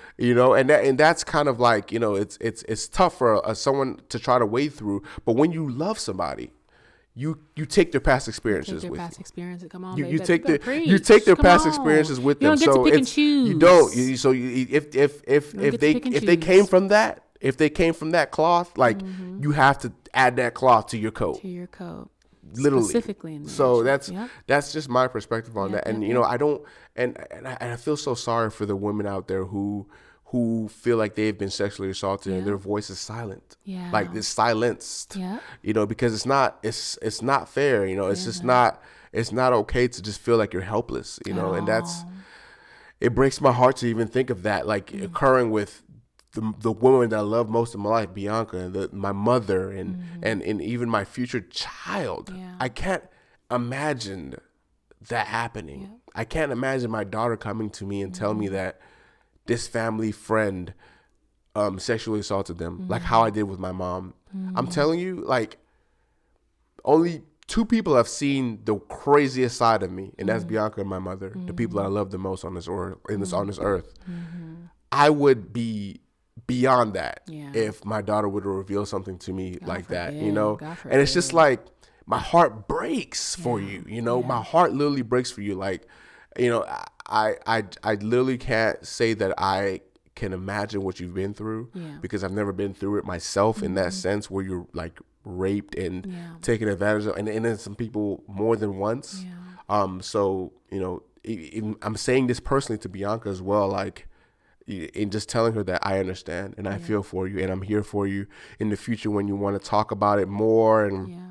and that's kind of like, it's tough for someone to try to wade through. But when you love somebody, you take their past experiences with you. Experiences. Come on, you take their past experiences with them. You don't get to pick and choose. You don't. If they came from that cloth, like you have to add that cloth to your coat. Literally, specifically in so that's just my perspective on that. And I don't and I feel so sorry for the women out there who feel like they've been sexually assaulted and their voice is silent, like it's silenced, because it's not fair. It's just not okay to just feel like you're helpless, and it breaks my heart to even think of that, like occurring with the woman that I love most in my life, Bianca, and my mother, and even my future child. I can't imagine that happening. I can't imagine my daughter coming to me and telling me that this family friend sexually assaulted them, like how I did with my mom. I'm telling you, like, only two people have seen the craziest side of me, and that's Bianca and my mother, the people that I love the most on this earth. I would be beyond that if my daughter would reveal something to me like that, and it's just like my heart breaks for you, my heart literally breaks for you. Like, I literally can't say that I can imagine what you've been through because I've never been through it myself in that sense where you're like raped and taken advantage of, and then some people more than once. So, I'm saying this personally to Bianca as well, like, and just telling her that I understand and I feel for you and I'm here for you in the future when you want to talk about it more and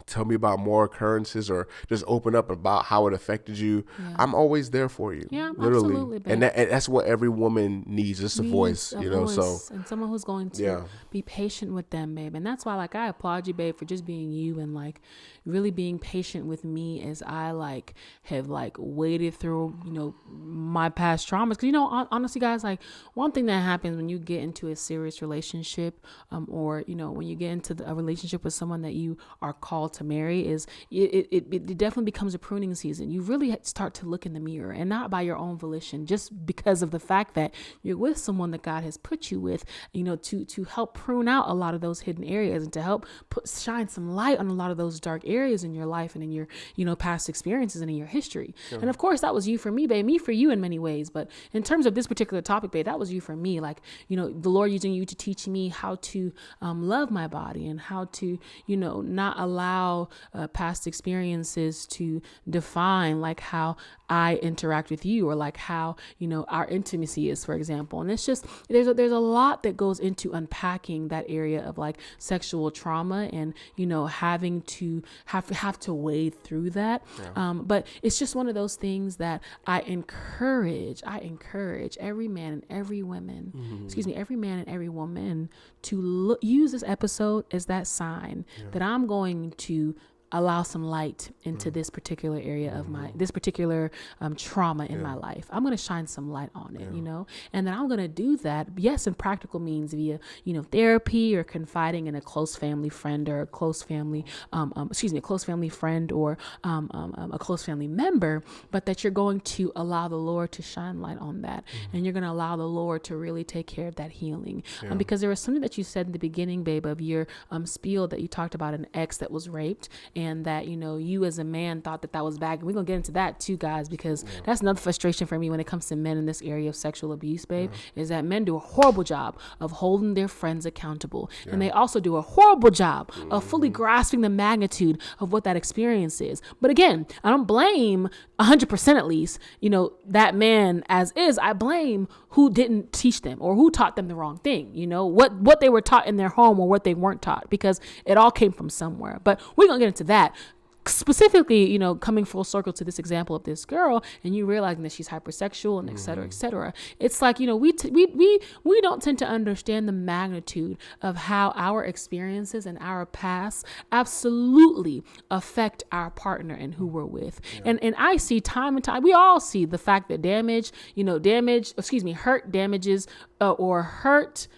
tell me about more occurrences or just open up about how it affected you. I'm always there for you. Literally. Absolutely, babe. And that's what every woman needs, just a voice, so. And someone who's going to be patient with them, babe. And that's why, like, I applaud you, babe, for just being you and, like, really being patient with me as I, like, have, like, waded through, my past traumas. Because, honestly, guys, like, one thing that happens when you get into a serious relationship or, when you get into a relationship with someone that you are called to marry is it definitely becomes a pruning season. You really start to look in the mirror, and not by your own volition, just because of the fact that you're with someone that God has put you with, to help prune out a lot of those hidden areas and to help shine some light on a lot of those dark areas in your life and in your, past experiences and in your history. And of course, that was you for me, babe, me for you in many ways. But in terms of this particular topic, babe, that was you for me. Like, the Lord using you to teach me how to love my body and how to, not allow past experiences to define like how I interact with you or like how, our intimacy is, for example. And it's just, there's a lot that goes into unpacking that area of like sexual trauma and, having to have to wade through that. But it's just one of those things that I encourage every man and every woman, every man and every woman to use this episode as that sign that I'm going to allow some light into this particular area of this particular trauma in my life. I'm going to shine some light on it, and then I'm going to do that, yes, in practical means via, therapy or confiding in a close family friend or a close family, a close family friend or a close family member, but that you're going to allow the Lord to shine light on that. And you're going to allow the Lord to really take care of that healing. Because there was something that you said in the beginning, babe, of your spiel that you talked about an ex that was raped, and that, you as a man thought that was bad. And we're going to get into that too, guys, because that's another frustration for me when it comes to men in this area of sexual abuse, babe, is that men do a horrible job of holding their friends accountable. And they also do a horrible job of fully grasping the magnitude of what that experience is. But again, I don't blame 100% at least, that man as is. I blame who didn't teach them or who taught them the wrong thing, what they were taught in their home or what they weren't taught, because it all came from somewhere. But we're going to get into that. Specifically, coming full circle to this example of this girl, and you realizing that she's hypersexual and et cetera, et cetera. It's like, we don't tend to understand the magnitude of how our experiences and our past absolutely affect our partner and who we're with. And I see time and time, we all see the fact that hurt damages, or hurt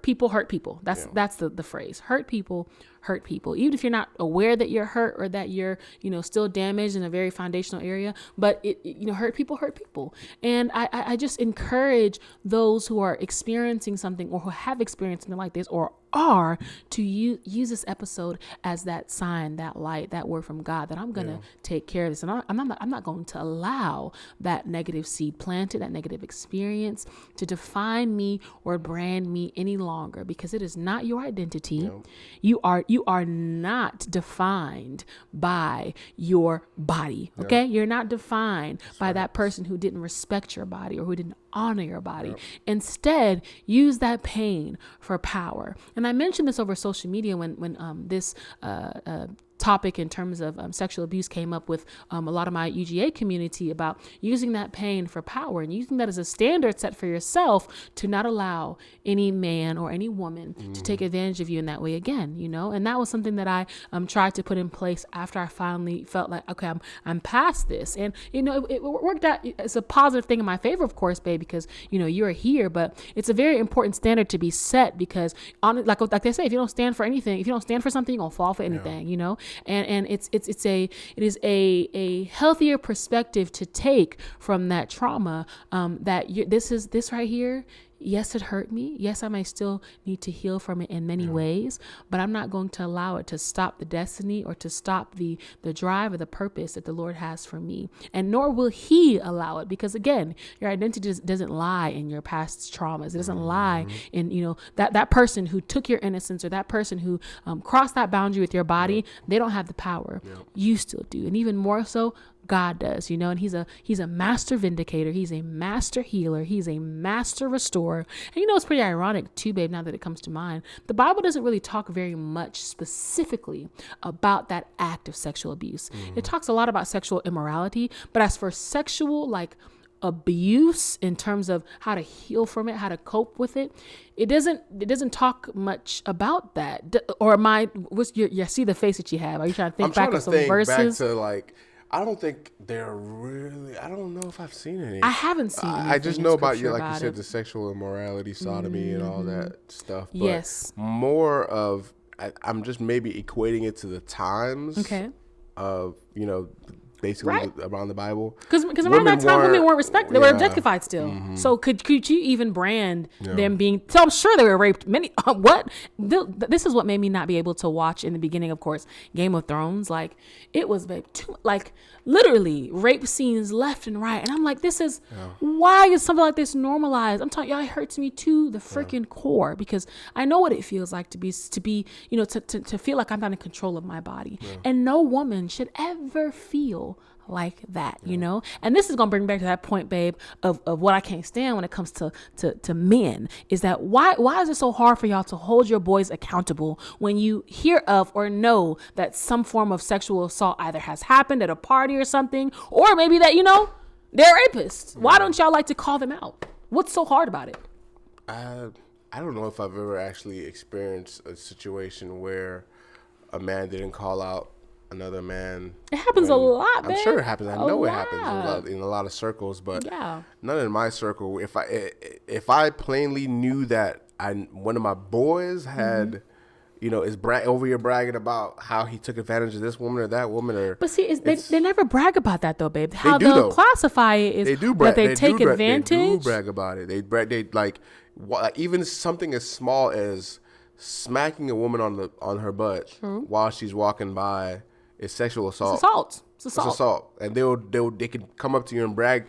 people hurt people. That's the phrase. Hurt people hurt people, even if you're not aware that you're hurt or that you're, still damaged in a very foundational area, but hurt people. And I just encourage those who are experiencing something or who have experienced something like this or are to use this episode as that sign, that light, that word from God, that I'm going to take care of this. And I'm not going to allow that negative seed planted, that negative experience to define me or brand me any longer, because it is not your identity. You are not defined by your body. Okay. You're not defined by that person who didn't respect your body or who didn't honor your body. Instead, use that pain for power. And I mentioned this over social media when this topic in terms of sexual abuse came up with a lot of my UGA community about using that pain for power and using that as a standard set for yourself to not allow any man or any woman to take advantage of you in that way again, and that was something that I tried to put in place after I finally felt like, okay, I'm past this. And, it worked out. It's a positive thing in my favor, of course, babe, because, you're here, but it's a very important standard to be set, because like they say, if you don't stand for anything, if you don't stand for something, you're going to fall for anything, And it is a healthier perspective to take from that trauma, that this right here. Yes, it hurt me. Yes, I may still need to heal from it in many ways, but I'm not going to allow it to stop the destiny or to stop the drive or the purpose that the Lord has for me. And nor will He allow it, because again, your identity doesn't lie in your past traumas. It doesn't lie in, that person who took your innocence or that person who crossed that boundary with your body. They don't have the power. You still do. And even more so, God does, and he's a master vindicator. He's a master healer. He's a master restorer. And it's pretty ironic too, babe, now that it comes to mind, the Bible doesn't really talk very much specifically about that act of sexual abuse. It talks a lot about sexual immorality, but as for sexual, abuse in terms of how to heal from it, how to cope with it, it doesn't talk much about that. Or you see the face that you have. Are you trying to think back of some verses? Back to I don't think they're really. I don't know if I've seen any. I haven't seen. I just know about you, like you said, the sexual immorality, sodomy, and all that stuff. But yes. More of, I'm just maybe equating it to the times. Okay. Of basically around the Bible. Because around that time, women weren't respected; they were objectified still. So could you even brand them being? So I'm sure they were raped. Many. What? This is what made me not be able to watch in the beginning. Of course, Game of Thrones. It was literally rape scenes left and right, and I'm like, this is why is something like this normalized? I'm telling y'all, it hurts me to the freaking core, because I know what it feels like to be to feel like I'm not in control of my body, and no woman should ever feel like that, and this is gonna bring me back to that point, babe, of what I can't stand when it comes to men, is that why is it so hard for y'all to hold your boys accountable when you hear of or know that some form of sexual assault either has happened at a party or something, or maybe that they're rapists? Why don't y'all like to call them out? What's so hard about it? I don't know if I've ever actually experienced a situation where a man didn't call out another man. It happens a lot, I'm sure it happens. I know it happens in a lot of circles, but none in my circle. If I plainly knew that one of my boys had, is over here bragging about how he took advantage of this woman or that woman, or but see, they never brag about that though, babe. How they'll classify it is that they take advantage. They do brag about it. They like even something as small as smacking a woman on her butt while she's walking by is sexual assault. It's assault. And they can come up to you and brag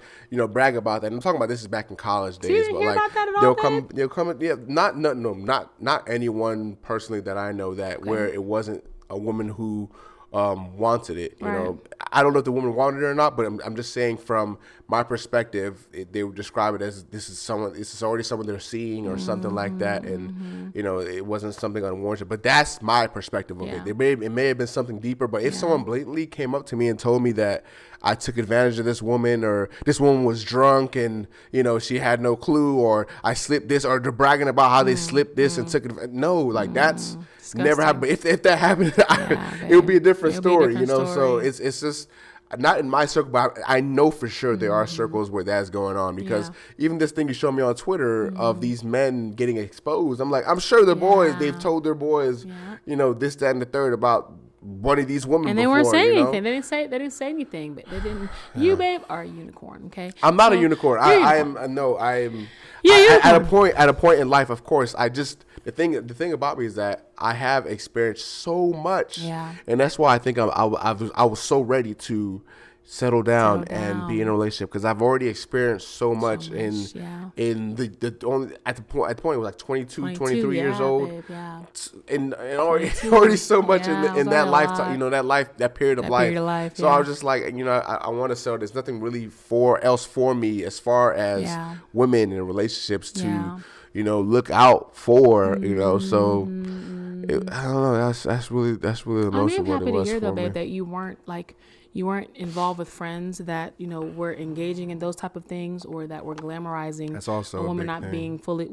about that. And I'm talking about this is back in college days. So you didn't hear about that at all? They'll come. Yeah, not anyone personally that I know that where it wasn't a woman who wanted it. You know, I don't know if the woman wanted it or not, but I'm just saying from my perspective, they would describe it as this is already someone they're seeing or something like that, and it wasn't something unwarranted. But that's my perspective of it. It may have been something deeper, but if someone blatantly came up to me and told me that I took advantage of this woman, or this woman was drunk and she had no clue, or I slipped this, or they're bragging about how they slipped this and took it. No, that's disgusting. Never happened. But if that happened, it would be a different story. So it's just not in my circle, but I know for sure there are circles where that's going on, because even this thing you showed me on Twitter of these men getting exposed, I'm like, I'm sure their boys, they've told their boys, this, that, and the third about one of these women, and they weren't saying anything. They didn't say anything, but they didn't. You, babe, are a unicorn. Okay, I'm not a unicorn. I am. At a point in life, of course. The thing about me is that I have experienced so much, and that's why I think I was so ready to settle down and be in a relationship, because I've already experienced so much in the only at the point it was like 22 23 years old, babe, and already so much in that lifetime, that period of life. So I was just like, I want to settle. There's nothing really for me as far as women in relationships to look out for, so I don't know, that's really the most of what it was for me. I'm happy to hear though, babe, that you weren't involved with friends that were engaging in those type of things, or that were glamorizing that's also a woman not being fully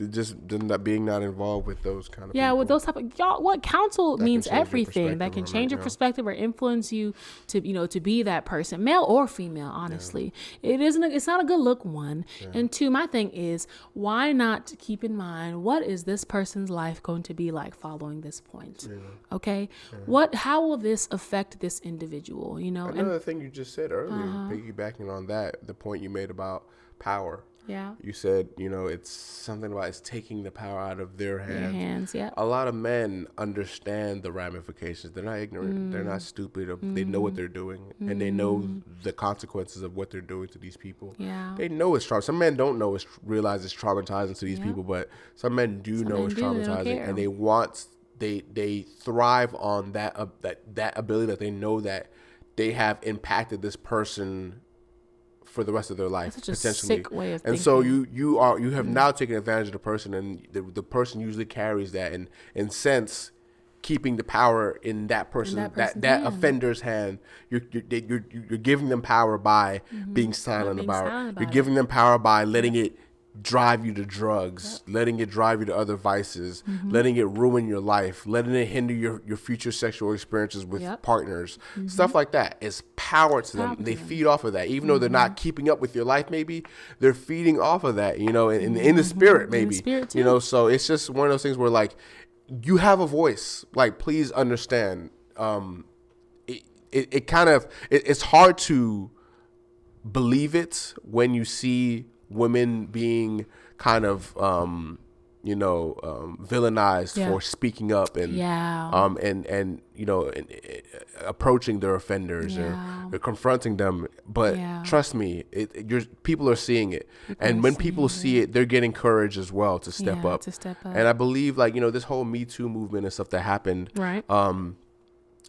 just being not involved with those kind of people. With those type of what counsel means everything that can change your perspective or influence you to be that person, male or female. Honestly, it's not a good look, one, and two, my thing is, why not keep in mind what is this person's life going to be like following this point? Okay, how will this affect this individual? Another thing you just said earlier, piggybacking on that, the point you made about power. You said, it's something about it's taking the power out of their hands. A lot of men understand the ramifications. They're not ignorant. They're not stupid. They know what they're doing, and they know the consequences of what they're doing to these people. They know it's traumatizing. Some men don't realize it's traumatizing to these people, but some men do know it's traumatizing, and they thrive on that ability that they know that they have impacted this person for the rest of their life, potentially. Sick way of and thinking. So you have now taken advantage of the person, and the person usually carries that, and in sense, keeping the power in that person, that offender's hand. You're giving them power by being silent about it. You're giving them power by letting it drive you to drugs, letting it drive you to other vices, letting it ruin your life, letting it hinder your future sexual experiences with partners, stuff like that. It's power to them. They feed off of that, even though they're not keeping up with your life. Maybe they're feeding off of that, in the spirit, maybe, in the spirit so it's just one of those things where, like, you have a voice, like, please understand. It's hard to believe it when you see women being kind of villainized for speaking up and approaching their offenders or confronting them. But trust me, people are seeing it, and when people see it, they're getting courage as well to step up. And I believe, like, this whole Me Too movement and stuff that happened,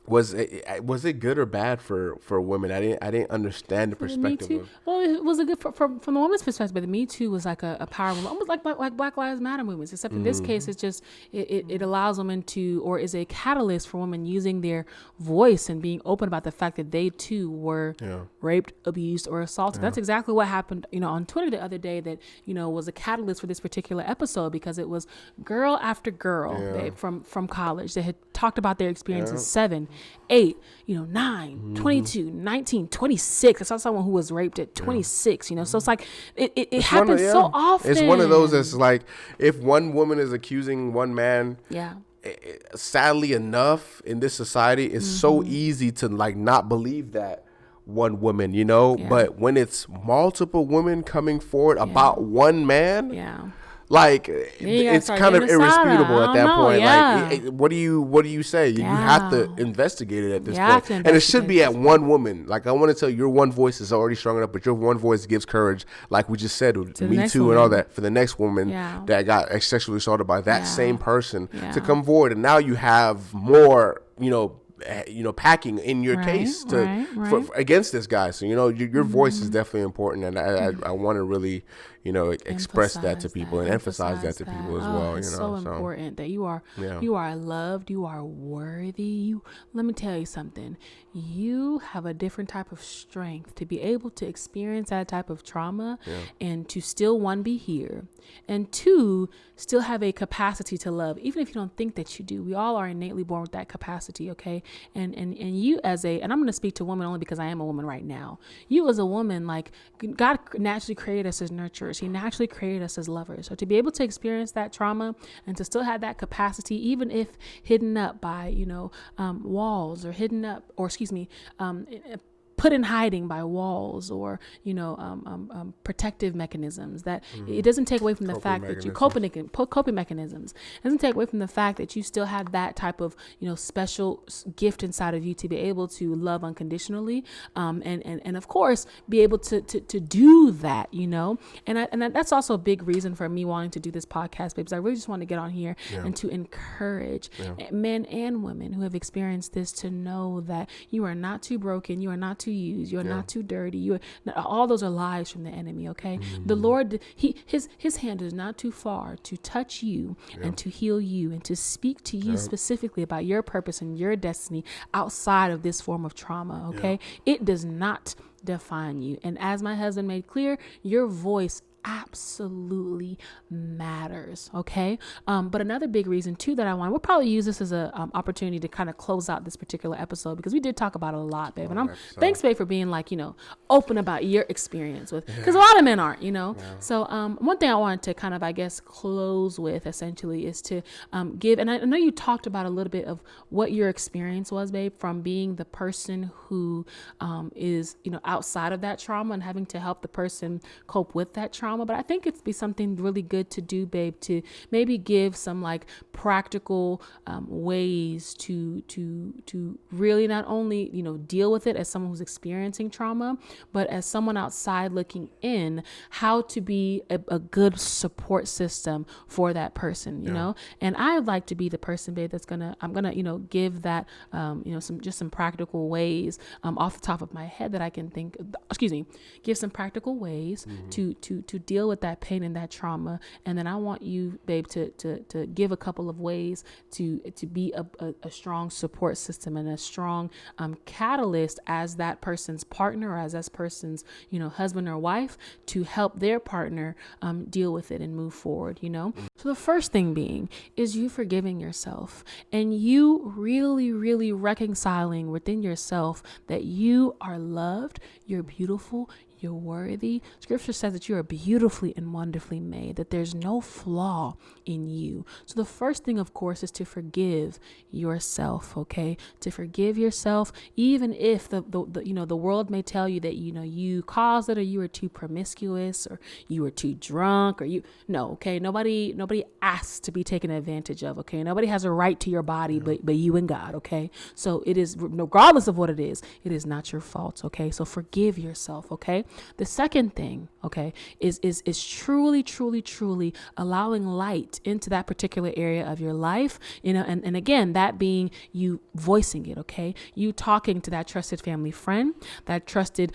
Was it good or bad for women? I didn't understand the perspective. Well, it was a good from the woman's perspective. But the Me Too was like a power movement, almost like Black Lives Matter movements. Except in this case, it's just it allows women to, or is a catalyst for women using their voice and being open about the fact that they too were raped, abused, or assaulted. That's exactly what happened, on Twitter the other day. That was a catalyst for this particular episode, because it was girl after girl babe, from college that had talked about their experiences. 7, 8, 9, 22, 19, 26. I saw someone who was raped at 26, so it's like it happens so often. It's one of those that's like, if one woman is accusing one man, sadly enough in this society, it's so easy to like not believe that one woman, but when it's multiple women coming forward about one man, like it's kind of irrefutable at that point. Like, what do you say? You have to investigate it at this point, and it should be at one woman. Like, I want to tell you, your one voice is already strong enough, but your one voice gives courage, like we just said, with Me Too and all that, for the next woman that got sexually assaulted by that same person to come forward, and now you have more, packing in your case for against this guy. So your voice is definitely important, and I want to really express that to people and emphasize that to people as well. It's so important that you are loved, you are worthy. Let me tell you something. You have a different type of strength to be able to experience that type of trauma and to still, one, be here, and two, still have a capacity to love, even if you don't think that you do. We all are innately born with that capacity, okay? And you and I'm going to speak to women only because I am a woman right now. You as a woman, like, God naturally created us as nurturers. He naturally created us as lovers. So to be able to experience that trauma and to still have that capacity, even if hidden up by, walls, or hidden up, or put in hiding by walls, or protective mechanisms, that it doesn't take away from the fact that you coping mechanisms. It doesn't take away from the fact that you still have that type of special gift inside of you to be able to love unconditionally, and of course be able to do that, and that's also a big reason for me wanting to do this podcast, because I really just want to get on here and to encourage men and women who have experienced this to know that you are not too broken, you are not too used, you're not too dirty, all those are lies from the enemy, okay? The Lord, his hand is not too far to touch you and to heal you and to speak to you specifically about your purpose and your destiny outside of this form of trauma, okay? It does not define you. And as my husband made clear, your voice absolutely matters, okay? But another big reason too that we'll probably use this as a opportunity to kind of close out this particular episode, because we did talk about it a lot, babe. And thanks, babe, for being like, open about your experience with, because a lot of men aren't, So one thing I wanted to kind of, I guess, close with essentially is to give, and I know you talked about a little bit of what your experience was, babe, from being the person who is, outside of that trauma and having to help the person cope with that trauma. But I think it'd be something really good to do, babe, to maybe give some like practical ways to really not only, deal with it as someone who's experiencing trauma, but as someone outside looking in, how to be a good support system for that person, you know? And I'd like to be the person, babe, I'm gonna, give that, some practical ways off the top of my head that I can think, give some practical ways to deal with that pain and that trauma. And then I want you, babe, to give a couple of ways to be a strong support system and a strong catalyst as that person's partner, or as that person's, husband or wife, to help their partner deal with it and move forward, So the first thing being is you forgiving yourself and you really, really reconciling within yourself that you are loved, you're beautiful, you're worthy. Scripture says that you are beautifully and wonderfully made, that there's no flaw in you. So the first thing, of course, is to forgive yourself, okay? To forgive yourself, even if the world may tell you that, you caused it, or you were too promiscuous, or you were too drunk, or okay? Nobody asks to be taken advantage of, okay? Nobody has a right to your body, but you and God, okay? So it is, regardless of what it is not your fault, okay? So forgive yourself, okay? The second thing, okay, is truly, truly, truly allowing light into that particular area of your life, and again, that being you voicing it, okay, you talking to that trusted family friend, that trusted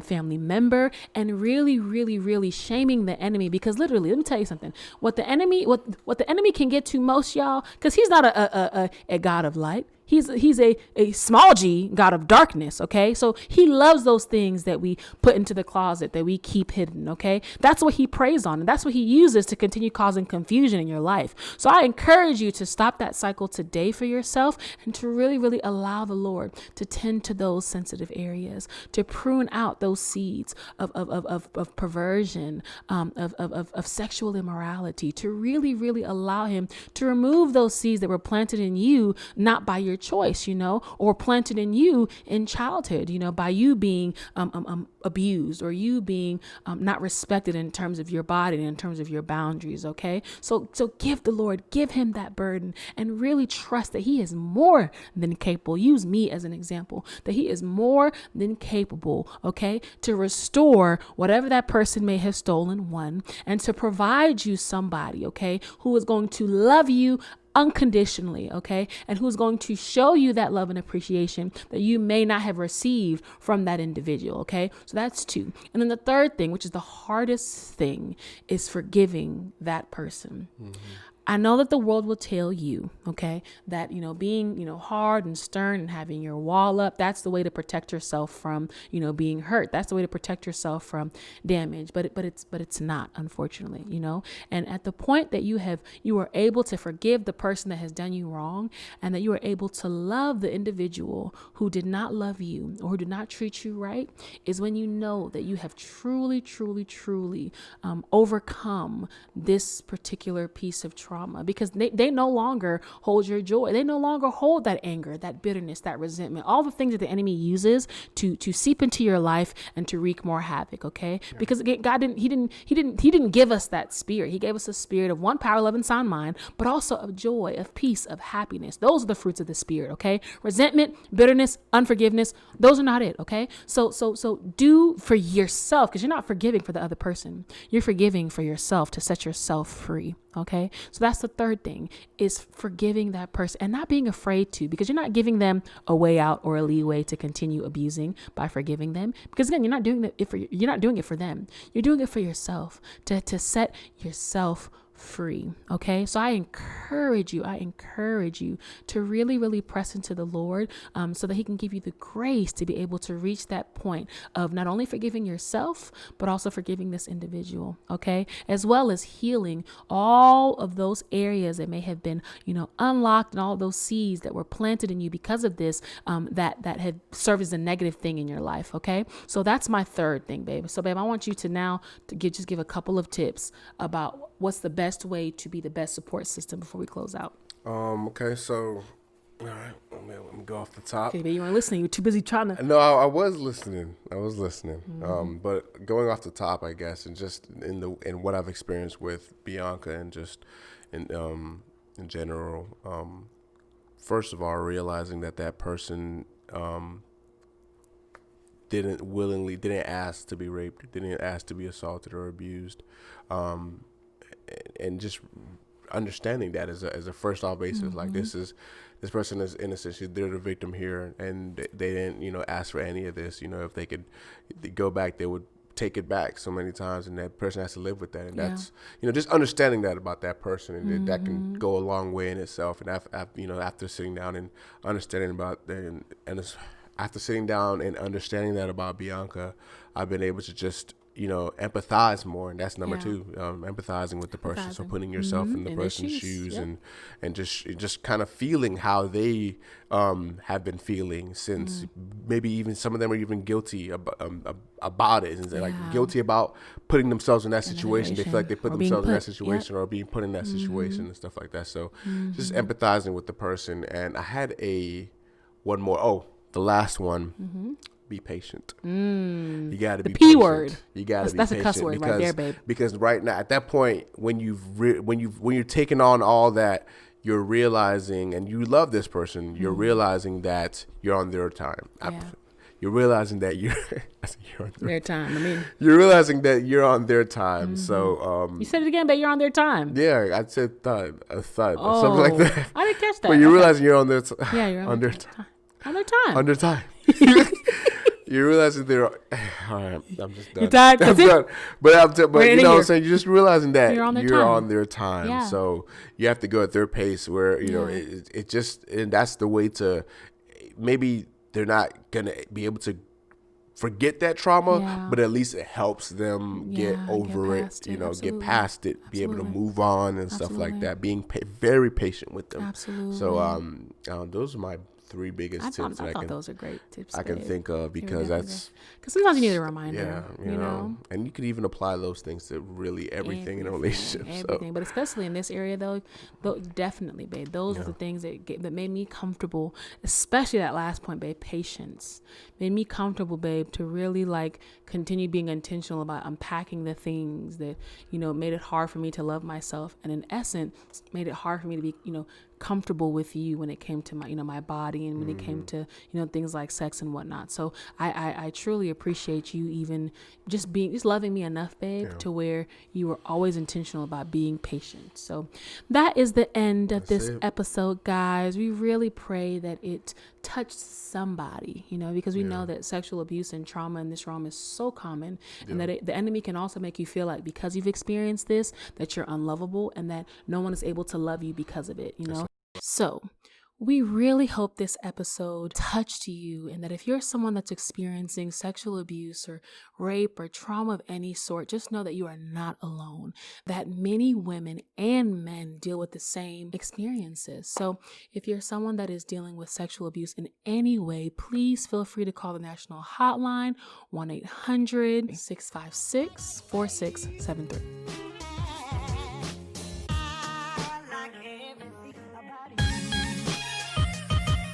family member, and really, really, really shaming the enemy, because literally, let me tell you something. What the enemy can get to most, y'all, because he's not a God of light. He's a small g God of darkness. Okay. So he loves those things that we put into the closet, that we keep hidden. Okay. That's what he preys on. And that's what he uses to continue causing confusion in your life. So I encourage you to stop that cycle today for yourself and to really, really allow the Lord to tend to those sensitive areas, to prune out those seeds of perversion, of sexual immorality, to really, really allow him to remove those seeds that were planted in you, not by your choice, or planted in you in childhood, by you being abused, or you being not respected in terms of your body and in terms of your boundaries. Okay. So give him that burden and really trust that he is more than capable. Use me as an example, that he is more than capable, okay, to restore whatever that person may have stolen, one, and to provide you somebody, okay, who is going to love you unconditionally, okay, and who's going to show you that love and appreciation that you may not have received from that individual. Okay, so that's two. And then the third thing, which is the hardest thing, is forgiving that person. I know that the world will tell you, okay, that, being, hard and stern and having your wall up, that's the way to protect yourself from, being hurt. That's the way to protect yourself from damage. But it's not, unfortunately, and at the point that you are able to forgive the person that has done you wrong, and that you are able to love the individual who did not love you or who did not treat you right, is when you know that you have truly, truly, truly overcome this particular piece of trauma, because they no longer hold your joy. They no longer hold that anger, that bitterness, that resentment, all the things that the enemy uses to seep into your life and to wreak more havoc. Okay. Yeah. Because again, God didn't give us that spirit. He gave us a spirit of one, power, love, and sound mind, but also of joy, of peace, of happiness. Those are the fruits of the spirit. Okay. Resentment, bitterness, unforgiveness, those are not it. Okay. So do for yourself, because you're not forgiving for the other person. You're forgiving for yourself to set yourself free. Okay. So that's the third thing, is forgiving that person and not being afraid to, because you're not giving them a way out or a leeway to continue abusing by forgiving them. Because again, you're not doing it for them. You're doing it for yourself, to set yourself free. Okay. So I encourage you to really, really press into the Lord, so that he can give you the grace to be able to reach that point of not only forgiving yourself, but also forgiving this individual. Okay. As well as healing all of those areas that may have been, unlocked, and all of those seeds that were planted in you because of this, that had served as a negative thing in your life. Okay. So that's my third thing, babe. So babe, I want you to now give a couple of tips about what's the best way to be the best support system before we close out. Okay, so all right, let me go off the top. Okay, but you weren't listening. You were too busy trying to. No, I was listening. But going off the top, I guess, and just in what I've experienced with Bianca, and just in general, first of all, realizing that person didn't ask to be raped, didn't ask to be assaulted or abused, and just understanding that as a first off basis, like this person is innocent. They're the victim here, and they didn't, ask for any of this. If they could go back, they would take it back so many times, and that person has to live with that. And that's, just understanding that about that person, and that can go a long way in itself. And after sitting down and understanding about that, after sitting down and understanding that about Bianca, I've been able to just, empathize more. And that's number two, empathizing with the person. So putting yourself in the person's shoes, and just kind of feeling how they have been feeling since maybe even some of them are even guilty about it. And like guilty about putting themselves in that situation. They feel like they put themselves in that situation or being put in that situation and stuff like that. So just empathizing with the person. And I had one more. Oh, the last one. Be patient. You got to be patient. The P word. You got to be patient. That's a cuss word right there, babe. Because right now, at that point, when you're taking on all that, you're realizing, and you love this person, you're realizing that you're on their time. you're realizing that you're on their time. I mean, you're realizing that you're on their time. So you said it again, but you're on their time. Yeah, I said thud, something like that. I didn't catch that. But you're realizing you're on their time. Yeah, you're on their time. On their time. On their time. You're realizing they're all right. I'm just done. You're tired. I'm done. But you know what I'm saying? You're just realizing that you're on their time. Yeah. So you have to go at their pace. Where you know it just, and that's the way to. Maybe they're not gonna be able to forget that trauma, but at least it helps them get over it. You know, get past it, be able to move on and stuff like that. Being very patient with them. Absolutely. So those are my 3 biggest tips I thought those are great tips I can think of, because that's because sometimes you need a reminder. Yeah, you know, and you could even apply those things to really everything in a relationship. Everything, but especially in this area, though definitely, babe. Those are the things that made me comfortable. Especially that last point, babe. Patience made me comfortable, babe, to really like continue being intentional about unpacking the things that made it hard for me to love myself, and in essence, made it hard for me to be comfortable with you when it came to my my body, and when it came to things like sex and whatnot. So I truly appreciate you even just loving me enough, babe, to where you were always intentional about being patient. So that is the end of this episode, guys. We really pray that it touched somebody, because we know that sexual abuse and trauma in this realm is so common, and that the enemy can also make you feel like because you've experienced this that you're unlovable and that no one is able to love you because of it. So we really hope this episode touched you, and that if you're someone that's experiencing sexual abuse or rape or trauma of any sort, just know that you are not alone, that many women and men deal with the same experiences. So if you're someone that is dealing with sexual abuse in any way, please feel free to call the national hotline, 1-800-656-4673.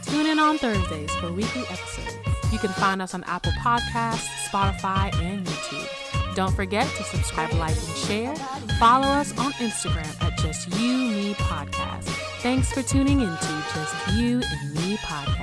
Tune in on Thursdays for weekly episodes. You can find us on Apple Podcasts, Spotify, and YouTube. Don't forget to subscribe, like, and share. Follow us on Instagram at Just You Me Podcast. Thanks for tuning into Just You and Me Podcast.